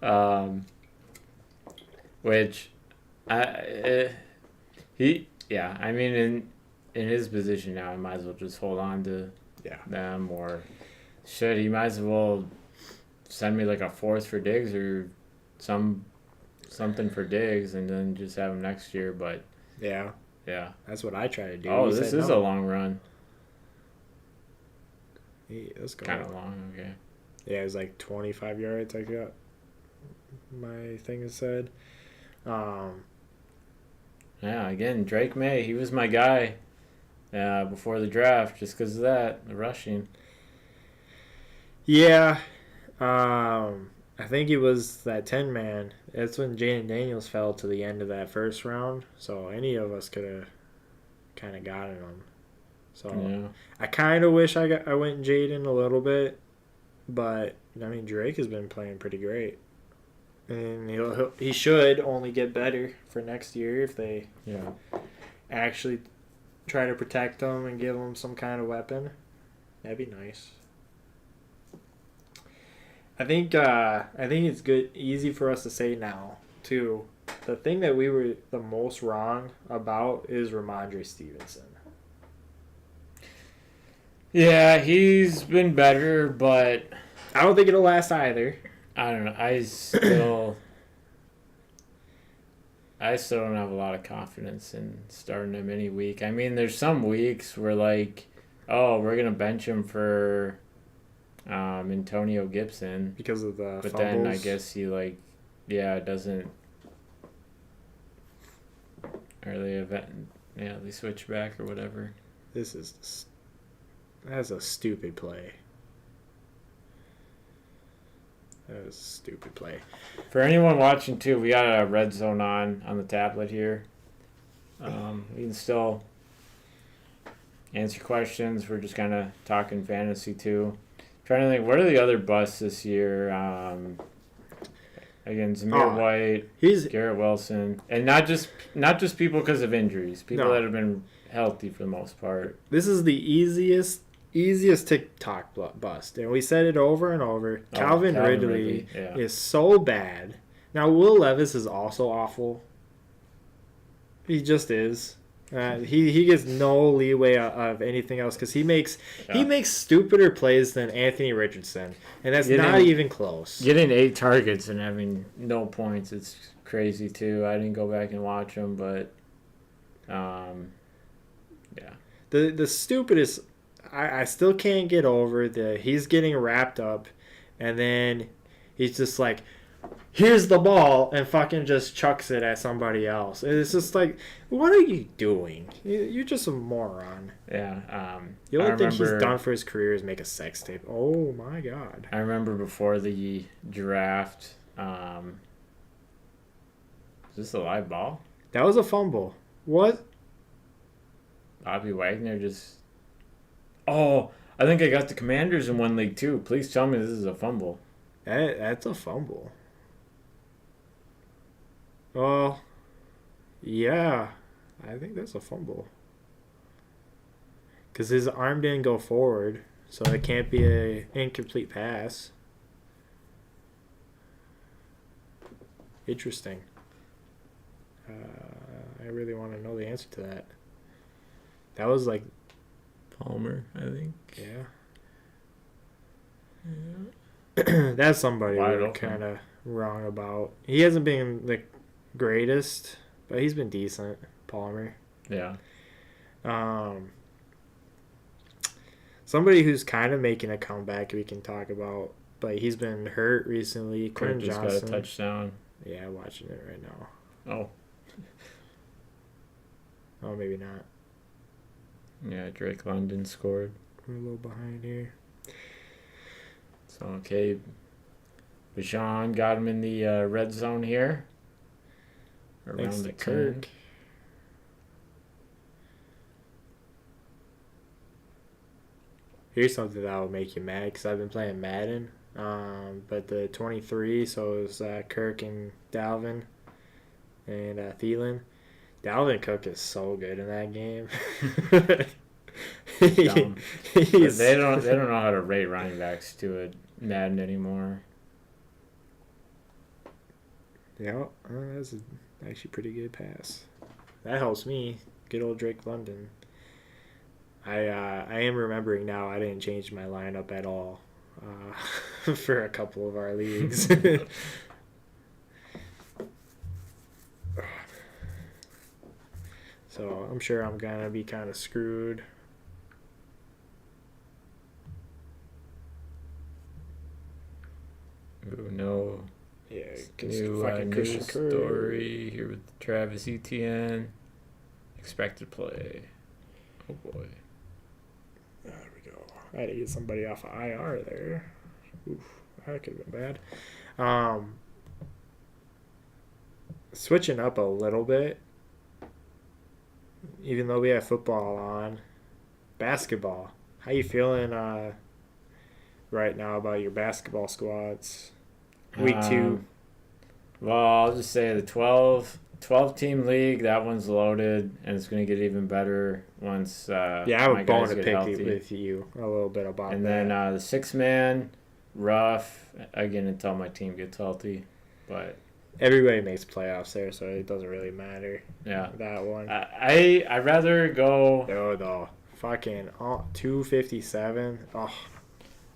now. Which, I mean, in his position now, I might as well just hold on to them, or shit, he might as well send me like a fourth for Diggs or something for Diggs, and then just have him next year. But yeah, that's what I try to do. Oh, this is a long run. Let's go. Kind of long, okay. Yeah, it was like 25 yards. I got my thing has said. Yeah, again, Drake May, he was my guy before the draft just because of that, the rushing. Yeah, I think it was that 10-man. That's when Jaden Daniels fell to the end of that first round. So any of us could have kind of gotten him. So Yeah. I kind of wish I went Jaden a little bit, but I mean Drake has been playing pretty great, and he should only get better for next year if they. Yeah. actually try to protect him and give him some kind of weapon. That'd be nice. I think it's easy for us to say now too. The thing that we were the most wrong about is Ramondre Stevenson. Yeah, he's been better, but I don't think it'll last either. I don't know. I still don't have a lot of confidence in starting him any week. I mean, there's some weeks where like, oh, we're gonna bench him for Antonio Gibson because of the but fumbles. then I guess he like, yeah, doesn't. Or they switch back or whatever. That's a stupid play. That was a stupid play. For anyone watching too, we got a red zone on the tablet here. You can still answer questions. We're just kind of talking fantasy too. Trying to think, what are the other busts this year? Again, Zamir White, Garrett Wilson, and not just people because of injuries. People that have been healthy for the most part. This is the easiest TikTok bust, and we said it over and over. Calvin Ridley is so bad. Now Will Levis is also awful. He just is. He gets no leeway of anything else because he makes stupider plays than Anthony Richardson, and that's not even close. Getting 8 targets and having no points, it's crazy too. I didn't go back and watch them, but yeah. The stupidest, I still can't get over he's getting wrapped up, and then he's just like, here's the ball, and fucking just chucks it at somebody else. It's just like, what are you doing? You're just a moron. Yeah. The only thing he's done for his career is make a sex tape. Oh my god. I remember before the draft, is this a live ball? That was a fumble. What? Bobby Wagner just... Oh, I think I got the Commanders in one league too. Please tell me this is a fumble. That's a fumble. Well, yeah, I think that's a fumble. Because his arm didn't go forward, so it can't be an incomplete pass. Interesting. I really want to know the answer to that. That was like... Palmer, I think. Yeah. That's somebody we're kind of wrong about. He hasn't been the greatest, but he's been decent, Palmer. Yeah. Somebody who's kind of making a comeback we can talk about, but he's been hurt recently. Quentin Johnson just got a touchdown. Yeah, watching it right now. Oh. Oh, maybe not. Yeah, Drake London scored. We're a little behind here. So, okay. Bijan got him in the red zone here. Around the Kirk. Here's something that will make you mad because I've been playing Madden. But the 23, so it was Kirk and Dalvin and Thielen. Dalvin Cook is so good in that game. They don't know how to rate running backs to a Madden anymore. Yeah, that's actually a pretty good pass. That helps me. Good old Drake London. I am remembering now I didn't change my lineup at all for a couple of our leagues. So I'm sure I'm going to be kind of screwed. Ooh, no. Yeah, new news story here with Travis Etienne. Expected play. Oh, boy. There we go. I had to get somebody off of IR there. Oof, that could have been bad. Switching up a little bit. Even though we have football on, basketball. How you feeling right now about your basketball squads? Week 2. Well, I'll just say the 12 12-team league. That one's loaded, and it's going to get even better once I my have a bone guys to get pick healthy. with you a little bit about And that. then the 6-man, rough, again, until my team gets healthy. But, Everybody makes playoffs there, so it doesn't really matter. yeah. That one. I'd rather go... Oh, no. Fucking 257. Oh,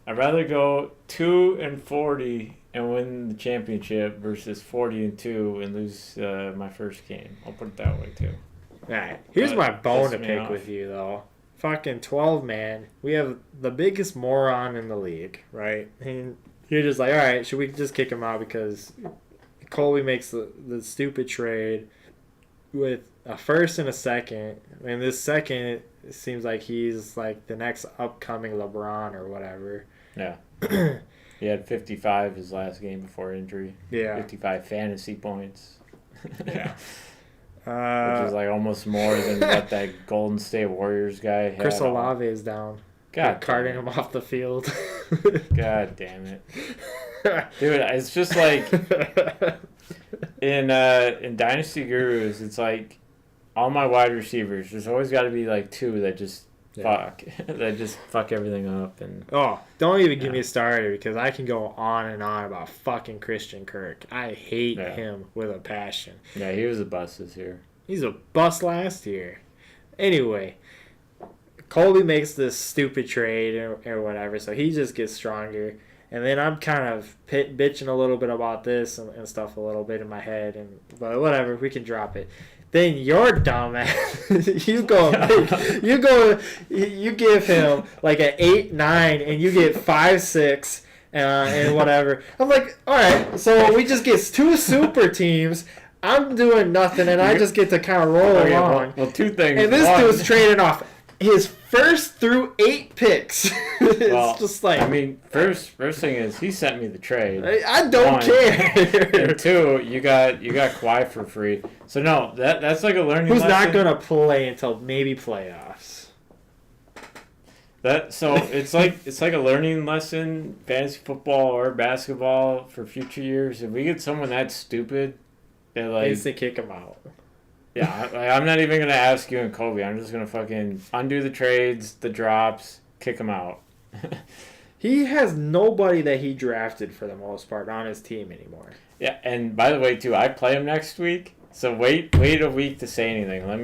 I'd rather go 2-40 and win the championship versus 40-2 and lose my first game. I'll put it that way too. alright. Here's But my bone to piss me pick off. with you, though. Fucking 12 man. We have the biggest moron in the league, right? And you're just like, alright, should we just kick him out because Colby makes the stupid trade with a first and a second, and this second it seems like he's like the next upcoming LeBron or whatever. Yeah. He had 55 his last game before injury. Yeah. 55 fantasy points. Yeah. Which is like almost more than what that Golden State Warriors guy had. Chris Olave is down. God, Carting damn him off the field. it. God damn it, dude! It's just like in Dynasty Gurus, it's like all my wide receivers. There's always got to be like two that just fuck, that just fuck everything up. And Oh, don't even get me started because I can go on and on about fucking Christian Kirk. I hate him with a passion. yeah, he was a bust this year. He's a bust last year. Anyway, Colby makes this stupid trade or whatever, so he just gets stronger. And then I'm kind of bitching a little bit about this and stuff a little bit in my head, but whatever, we can drop it. Then your dumbass, you give him like an 8-9, and you get 5-6, and whatever. I'm like, all right, so we just get two super teams. I'm doing nothing, and I just get to kind of roll along. Well, two things. And this One, dude's trading off his first through 8 picks. It's just like, I mean, first thing is he sent me the trade. I don't One. care. And two, you got Kawhi for free. So no, that's like a learning. Who's lesson. not gonna play until maybe playoffs? So it's like a learning lesson, fantasy football or basketball for future years. If we get someone that stupid, that like Instant kick him out. yeah, I'm not even gonna ask you and Kobe. I'm just gonna fucking undo the trades, the drops, kick them out. He has nobody that he drafted for the most part on his team anymore. Yeah, and by the way, too, I play him next week. So wait a week to say anything. Let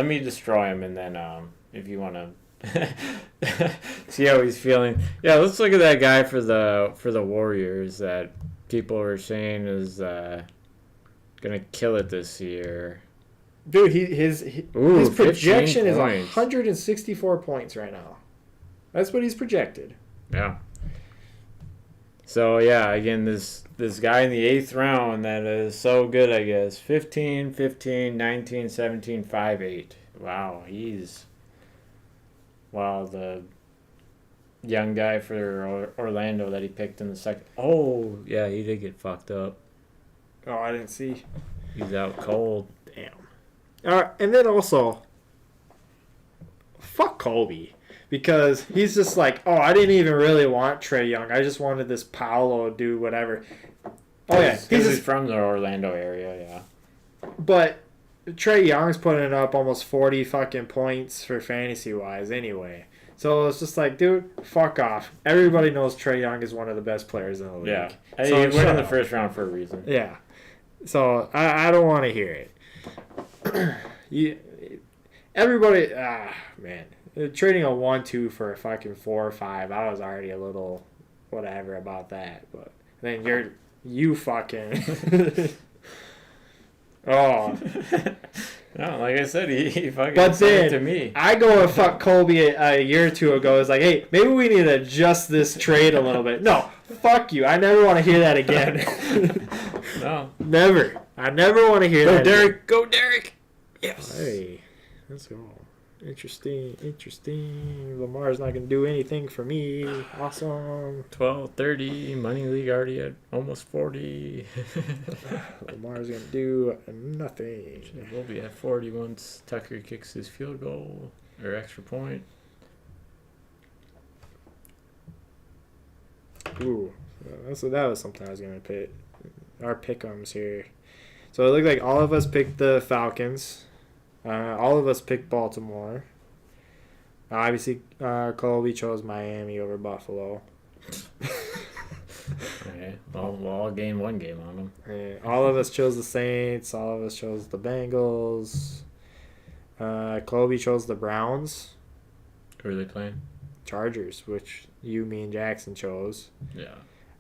me destroy him, and then if you want to see how he's feeling. Yeah, let's look at that guy for the Warriors that people were saying is gonna kill it this year. Dude, his Ooh, projection 15 is points. 164 points right now. That's what he's projected. Yeah. So yeah, again, this guy in the 8th round that is so good, I guess. 15, 19, 17, 5, 8. Wow, the young guy for Orlando that he picked in the second. Oh, yeah, he did get fucked up. Oh, I didn't see. He's out cold. Damn. And then also, fuck Colby. Because he's just like, oh, I didn't even really want Trae Young. I just wanted this Paolo dude, whatever. Oh, yeah. He's from the Orlando area, yeah. But Trae Young's putting up almost 40 fucking points for fantasy-wise anyway. So it's just like, dude, fuck off. Everybody knows Trae Young is one of the best players in the league. Yeah. So He went shut in the up. first round for a reason. Yeah. So I don't want to hear it. Everybody, man. Trading a 1-2 for a fucking 4 or 5, I was already a little whatever about that. But then you fucking. Oh. No, like I said, he fucking But said it then to me. I go and fuck Colby a year or two ago. It's like, hey, maybe we need to adjust this trade a little bit. No, fuck you. I never want to hear that again. No. Never. I never want to hear that. Derek. Go, Derek. Yes. Hey, let's go. Interesting. Lamar's not going to do anything for me. Awesome. 12:30. Money League already at almost 40. Lamar's going to do nothing. We'll be at 40 once Tucker kicks his field goal or extra point. Ooh. That was something I was going to pick. Our pick'ems here. So it looked like all of us picked the Falcons. All of us picked Baltimore. Obviously, Colby chose Miami over Buffalo. Okay. Well, we'll all gain one game on them. All of us chose the Saints. All of us chose the Bengals. Colby chose the Browns. Who are they playing? Chargers, which you, me, and Jackson chose. Yeah.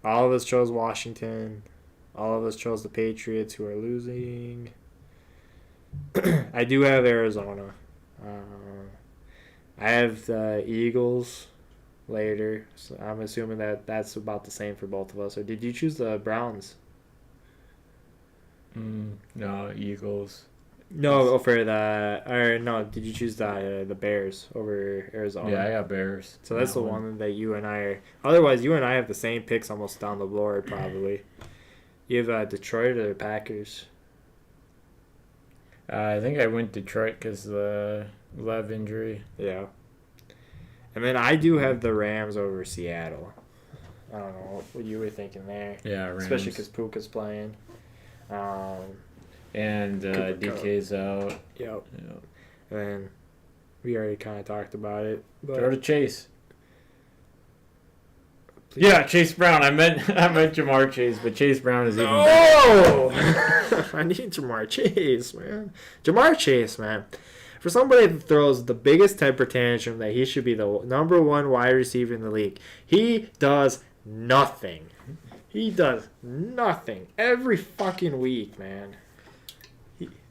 All of us chose Washington. All of us chose the Patriots, who are losing. I do have Arizona. I have the Eagles later. So I'm assuming that that's about the same for both of us. Or did you choose the Browns? No, Eagles. No, no. Did you choose the Bears over Arizona? Yeah, I got Bears. So that's the one that you and I are. Otherwise, you and I have the same picks almost down the board, probably. You have Detroit or the Packers? I think I went Detroit because the Lev injury. Yeah. And then I do have the Rams over Seattle. I don't know what you were thinking there. Yeah, Rams. Especially because Puka's playing. And DK's out. Yep. Yep. And then we already kind of talked about it. But Throw to Chase. please. Yeah, Chase Brown. I meant Jamar Chase, but Chase Brown is even better. Oh! I need Jamar Chase, man. Jamar Chase, man. For somebody that throws the biggest temper tantrum that he should be the number one wide receiver in the league, he does nothing. He does nothing every fucking week, man.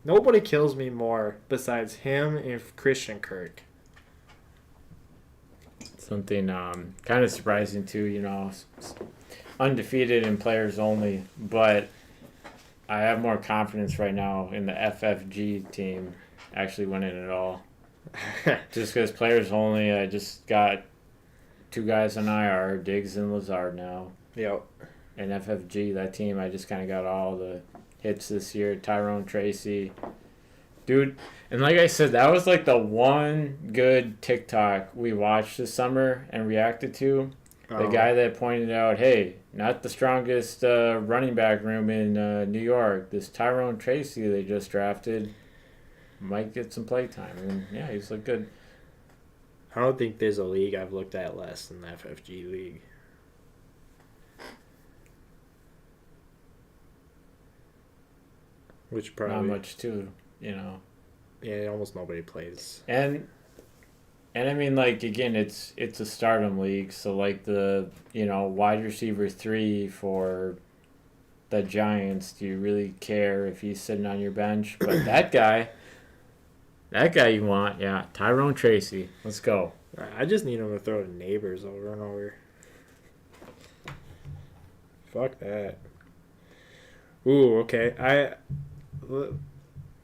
Nobody kills me more besides him and Christian Kirk. Something kind of surprising too, undefeated in players only, but I have more confidence right now in the FFG team actually winning it all. Just because players only, I just got two guys on IR, Diggs and Lazard now. Yep. And FFG, that team, I just kind of got all the hits this year. Tyrone Tracy. Dude, and like I said, that was like the one good TikTok we watched this summer and reacted to. The guy that pointed out, hey, not the strongest running back room in New York. This Tyrone Tracy they just drafted might get some play time. And yeah, he's looked good. I don't think there's a league I've looked at less than the FFG league. Which probably Not much too, Yeah, almost nobody plays. And I mean, like, again, it's a stardom league, so like the wide receiver 3 for the Giants, do you really care if he's sitting on your bench? But that guy you want, yeah, Tyrone Tracy. Let's go. I just need him to throw to neighbors over and over. Fuck that. Ooh, okay.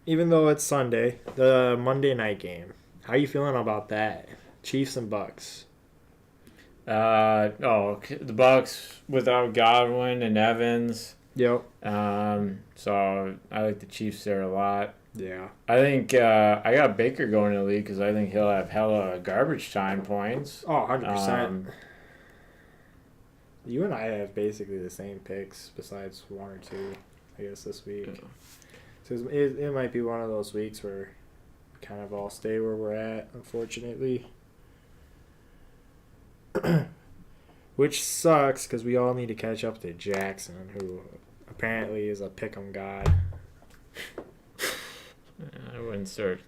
Even though it's Sunday, the Monday night game. How you feeling about that? Chiefs and Bucks. The Bucks without Godwin and Evans. Yep. So I like the Chiefs there a lot. Yeah. I think I got Baker going in the league because I think he'll have hella garbage time points. Oh, 100%. You and I have basically the same picks besides one or two, I guess, this week. Yeah. So it might be one of those weeks where we kind of all stay where we're at, unfortunately. Which sucks because we all need to catch up to Jackson, who apparently is a pick'em god. I wouldn't start.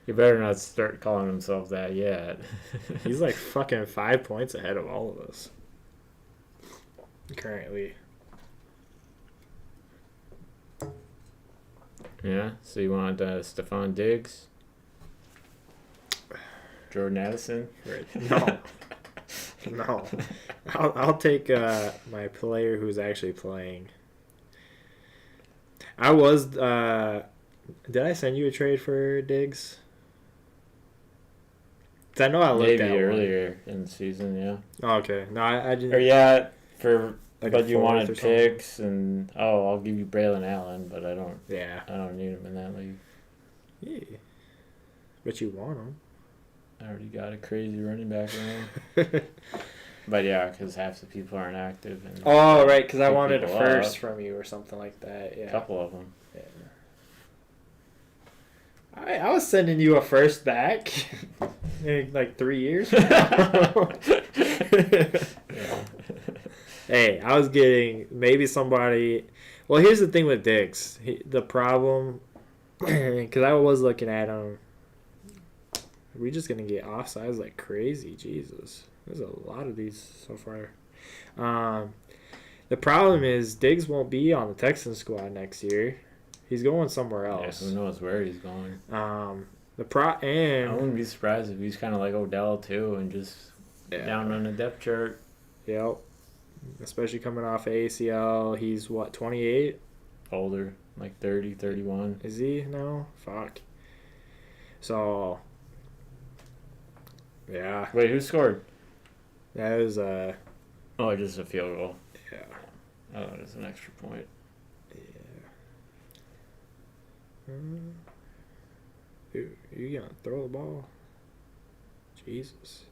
You better not start calling himself that yet. He's like fucking 5 points ahead of all of us. Currently. Yeah, so you want Stephon Diggs? Jordan Addison? No. No. I'll take my player who's actually playing. I was... did I send you a trade for Diggs? 'Cause I know I looked Maybe at one. earlier in the season, yeah. Oh, okay. No, I didn't... Or yeah, for... Like but a you fourth wanted or something. picks, and I'll give you Braylon Allen, but I don't need him in that league. Yeah. But you want him. I already got a crazy running back around. But yeah, because half the people aren't active. And Oh, right, because I pick wanted a people first up. from you or something like that. Yeah. A couple of them. Yeah. I was sending you a first back in like 3 years. Hey, I was getting maybe somebody. Well, here's the thing with Diggs. The problem, because I was looking at him. We're just gonna get offsides like crazy. Jesus, there's a lot of these so far. The problem is Diggs won't be on the Texans squad next year. He's going somewhere else. Yeah, who knows where he's going? I I wouldn't be surprised if he's kind of like Odell too, and just down on the depth chart. Yep. Especially coming off ACL, he's what, 28? Older, like 30, 31. Is he now? Fuck. So, yeah, Wait, who scored? that was Oh, just a field goal. yeah. Oh, it was an extra point. Dude, you gonna throw the ball? Jesus.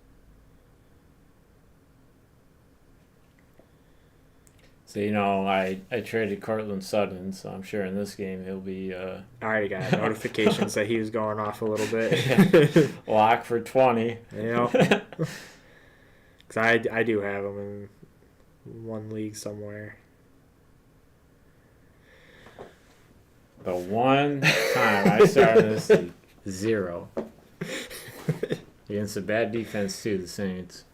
So, I traded Cortland Sutton, so I'm sure in this game he'll be I already got notifications that he was going off a little bit. lock for 20. Yeah. Because I do have him in one league somewhere. The one time I started this league, 0. Against a bad defense, too, the Saints.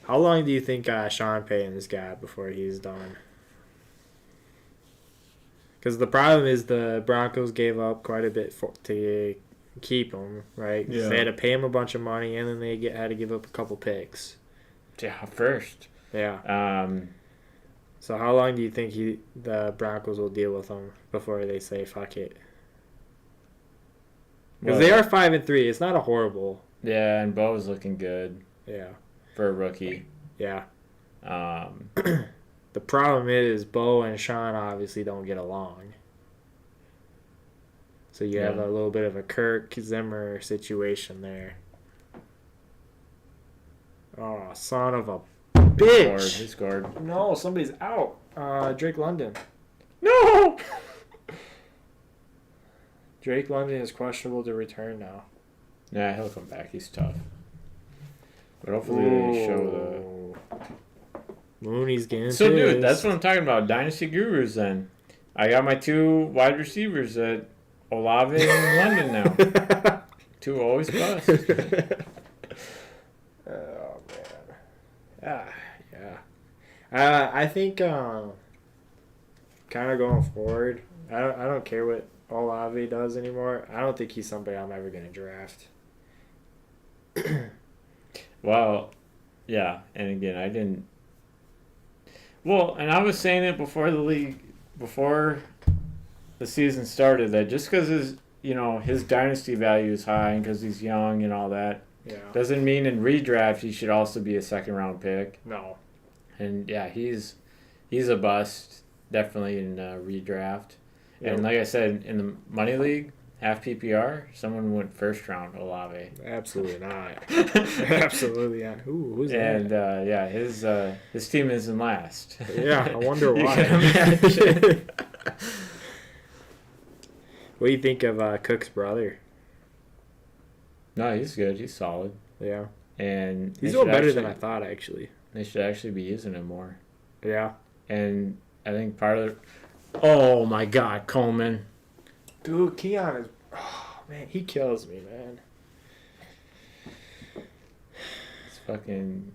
How long do you think Sean Payton's got before he's done? Because the problem is the Broncos gave up quite a bit to keep him, right? Yeah. They had to pay him a bunch of money, and then they had to give up a couple picks. Yeah, first. Yeah. So how long do you think the Broncos will deal with him before they say fuck it? Because they are 5-3. It's not a horrible. Yeah, and Bo's looking good Yeah. for a rookie. Yeah. Um, The problem is Bo and Sean obviously don't get along. So you have a little bit of a Kirk Zimmer situation there. Oh, son of a bitch. he scored. No, somebody's out. Drake London. No! Drake London is questionable to return now. Yeah, he'll come back. He's tough. But hopefully they show Mooney's getting So, pissed. dude, that's what I'm talking about. Dynasty Gurus, then. I got my 2 wide receivers at Olave and London now. 2 always bust. Oh, man. Yeah. I think kind of going forward, I don't care what Olave does anymore. I don't think he's somebody I'm ever going to draft. Well, yeah. And again, I didn't. Well, and I was saying it before the season started, that just because his dynasty value is high and because he's young and all that, Yeah. doesn't mean in redraft he should also be a second round pick. No. And yeah, he's a bust definitely in redraft. Yep. And like I said, in the money league, half PPR, someone went first round Olave. Absolutely not. Absolutely not. Ooh, who's And that? his team is in last. Yeah, I wonder You why. can imagine. What do you think of Cook's brother? No, he's good. He's solid. Yeah. And He's they doing should better actually- than I thought, actually. They should actually be using him more. Yeah. And I think part of oh my God, Coleman. Dude, Keon is... Oh, man, he kills me, man. It's fucking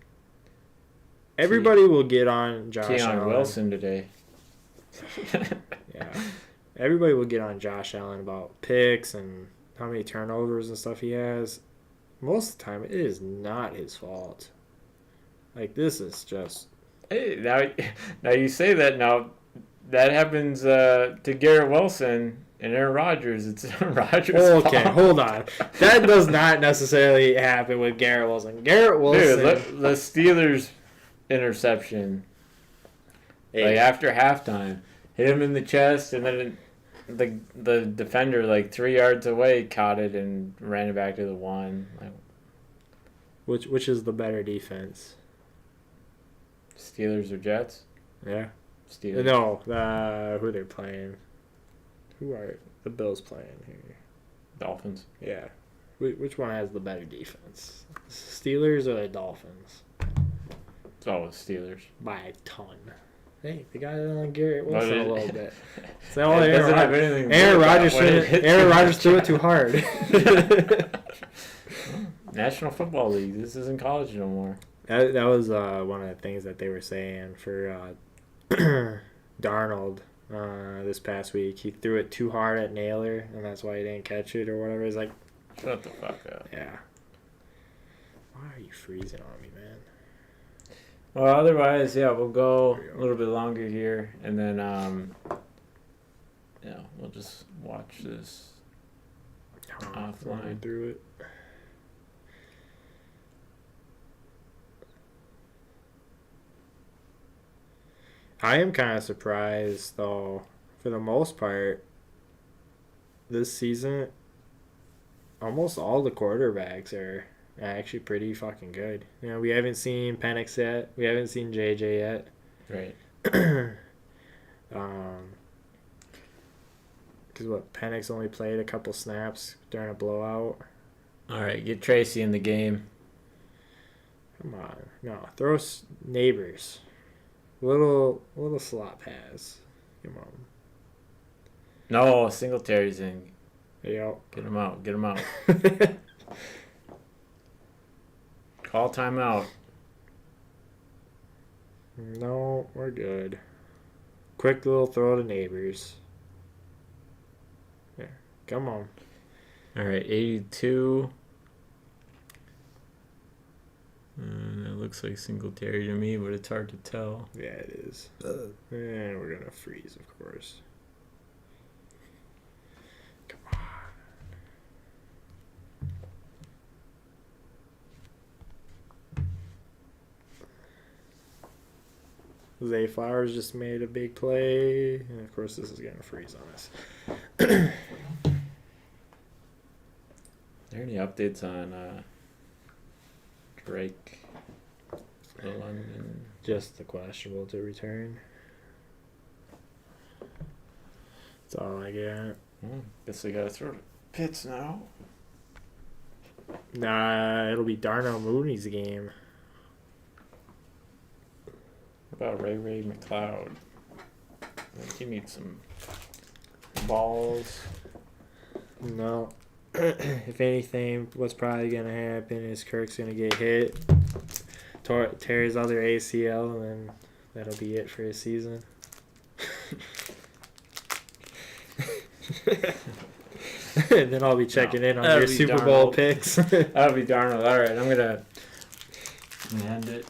Everybody will get on Josh Keon Allen. Wilson today. Yeah. Everybody will get on Josh Allen about picks and how many turnovers and stuff he has. Most of the time, it is not his fault. Like, this is just... Hey, now you say that now. That happens to Garrett Wilson and Aaron Rodgers. It's Aaron Rodgers' Okay, fault. hold on. That does not necessarily happen with Garrett Wilson. Garrett Wilson... Dude, the Steelers interception, like after halftime, hit him in the chest, and then the defender, like 3 yards away, caught it and ran it back to the 1. Like, Which is the better defense? Steelers or Jets? Yeah. Steelers. No, who they're playing? Who are the Bills playing here? Dolphins. Yeah. Which one has the better defense? Steelers or the Dolphins? It's always Steelers. By a ton. Hey, they got it on Garrett But Wilson it- a little bit. It's all It doesn't have Aaron anything to Aaron do with Rodgers. that when it hits Aaron you. Rodgers threw it too hard. National Football League. This isn't college no more. That was one of the things that they were saying for Darnold this past week. He threw it too hard at Naylor, and that's why he didn't catch it or whatever. It's like, Shut the fuck up. yeah. Why are you freezing on me, man? Well, otherwise, yeah, we'll go a little bit longer here, and then, we'll just watch this. Offline. Through it. I am kind of surprised, though, for the most part, this season, almost all the quarterbacks are actually pretty fucking good. You know, we haven't seen Penix yet. We haven't seen JJ yet. Right. Because Penix only played a couple snaps during a blowout. All right, get Tracy in the game. Come on. No, throw Neighbors. Little slot pass. Come on. No, Singletary's in. Yep. Get him out. Get him out. Call timeout. No, we're good. Quick little throw to Neighbors. Yeah, come on. All right, 82. It looks like Singletary to me, but it's hard to tell. Yeah, it is. And we're gonna freeze, of course. Come on. Zay Flowers just made a big play, and of course this is gonna freeze on us. Are there any updates on Drake London? Just the questionable to return. That's all I got. Guess we gotta throw to Pitts now. Nah, it'll be Darnell Mooney's game. What about Ray McLeod? I think he needs some balls. No. If anything, what's probably going to happen is Kirk's going to get hit, tear his other ACL, and then that'll be it for his season. And then I'll be checking in on that'll your be Super Bowl Darnold. picks. That'll be Darnold. All right, I'm going to end it.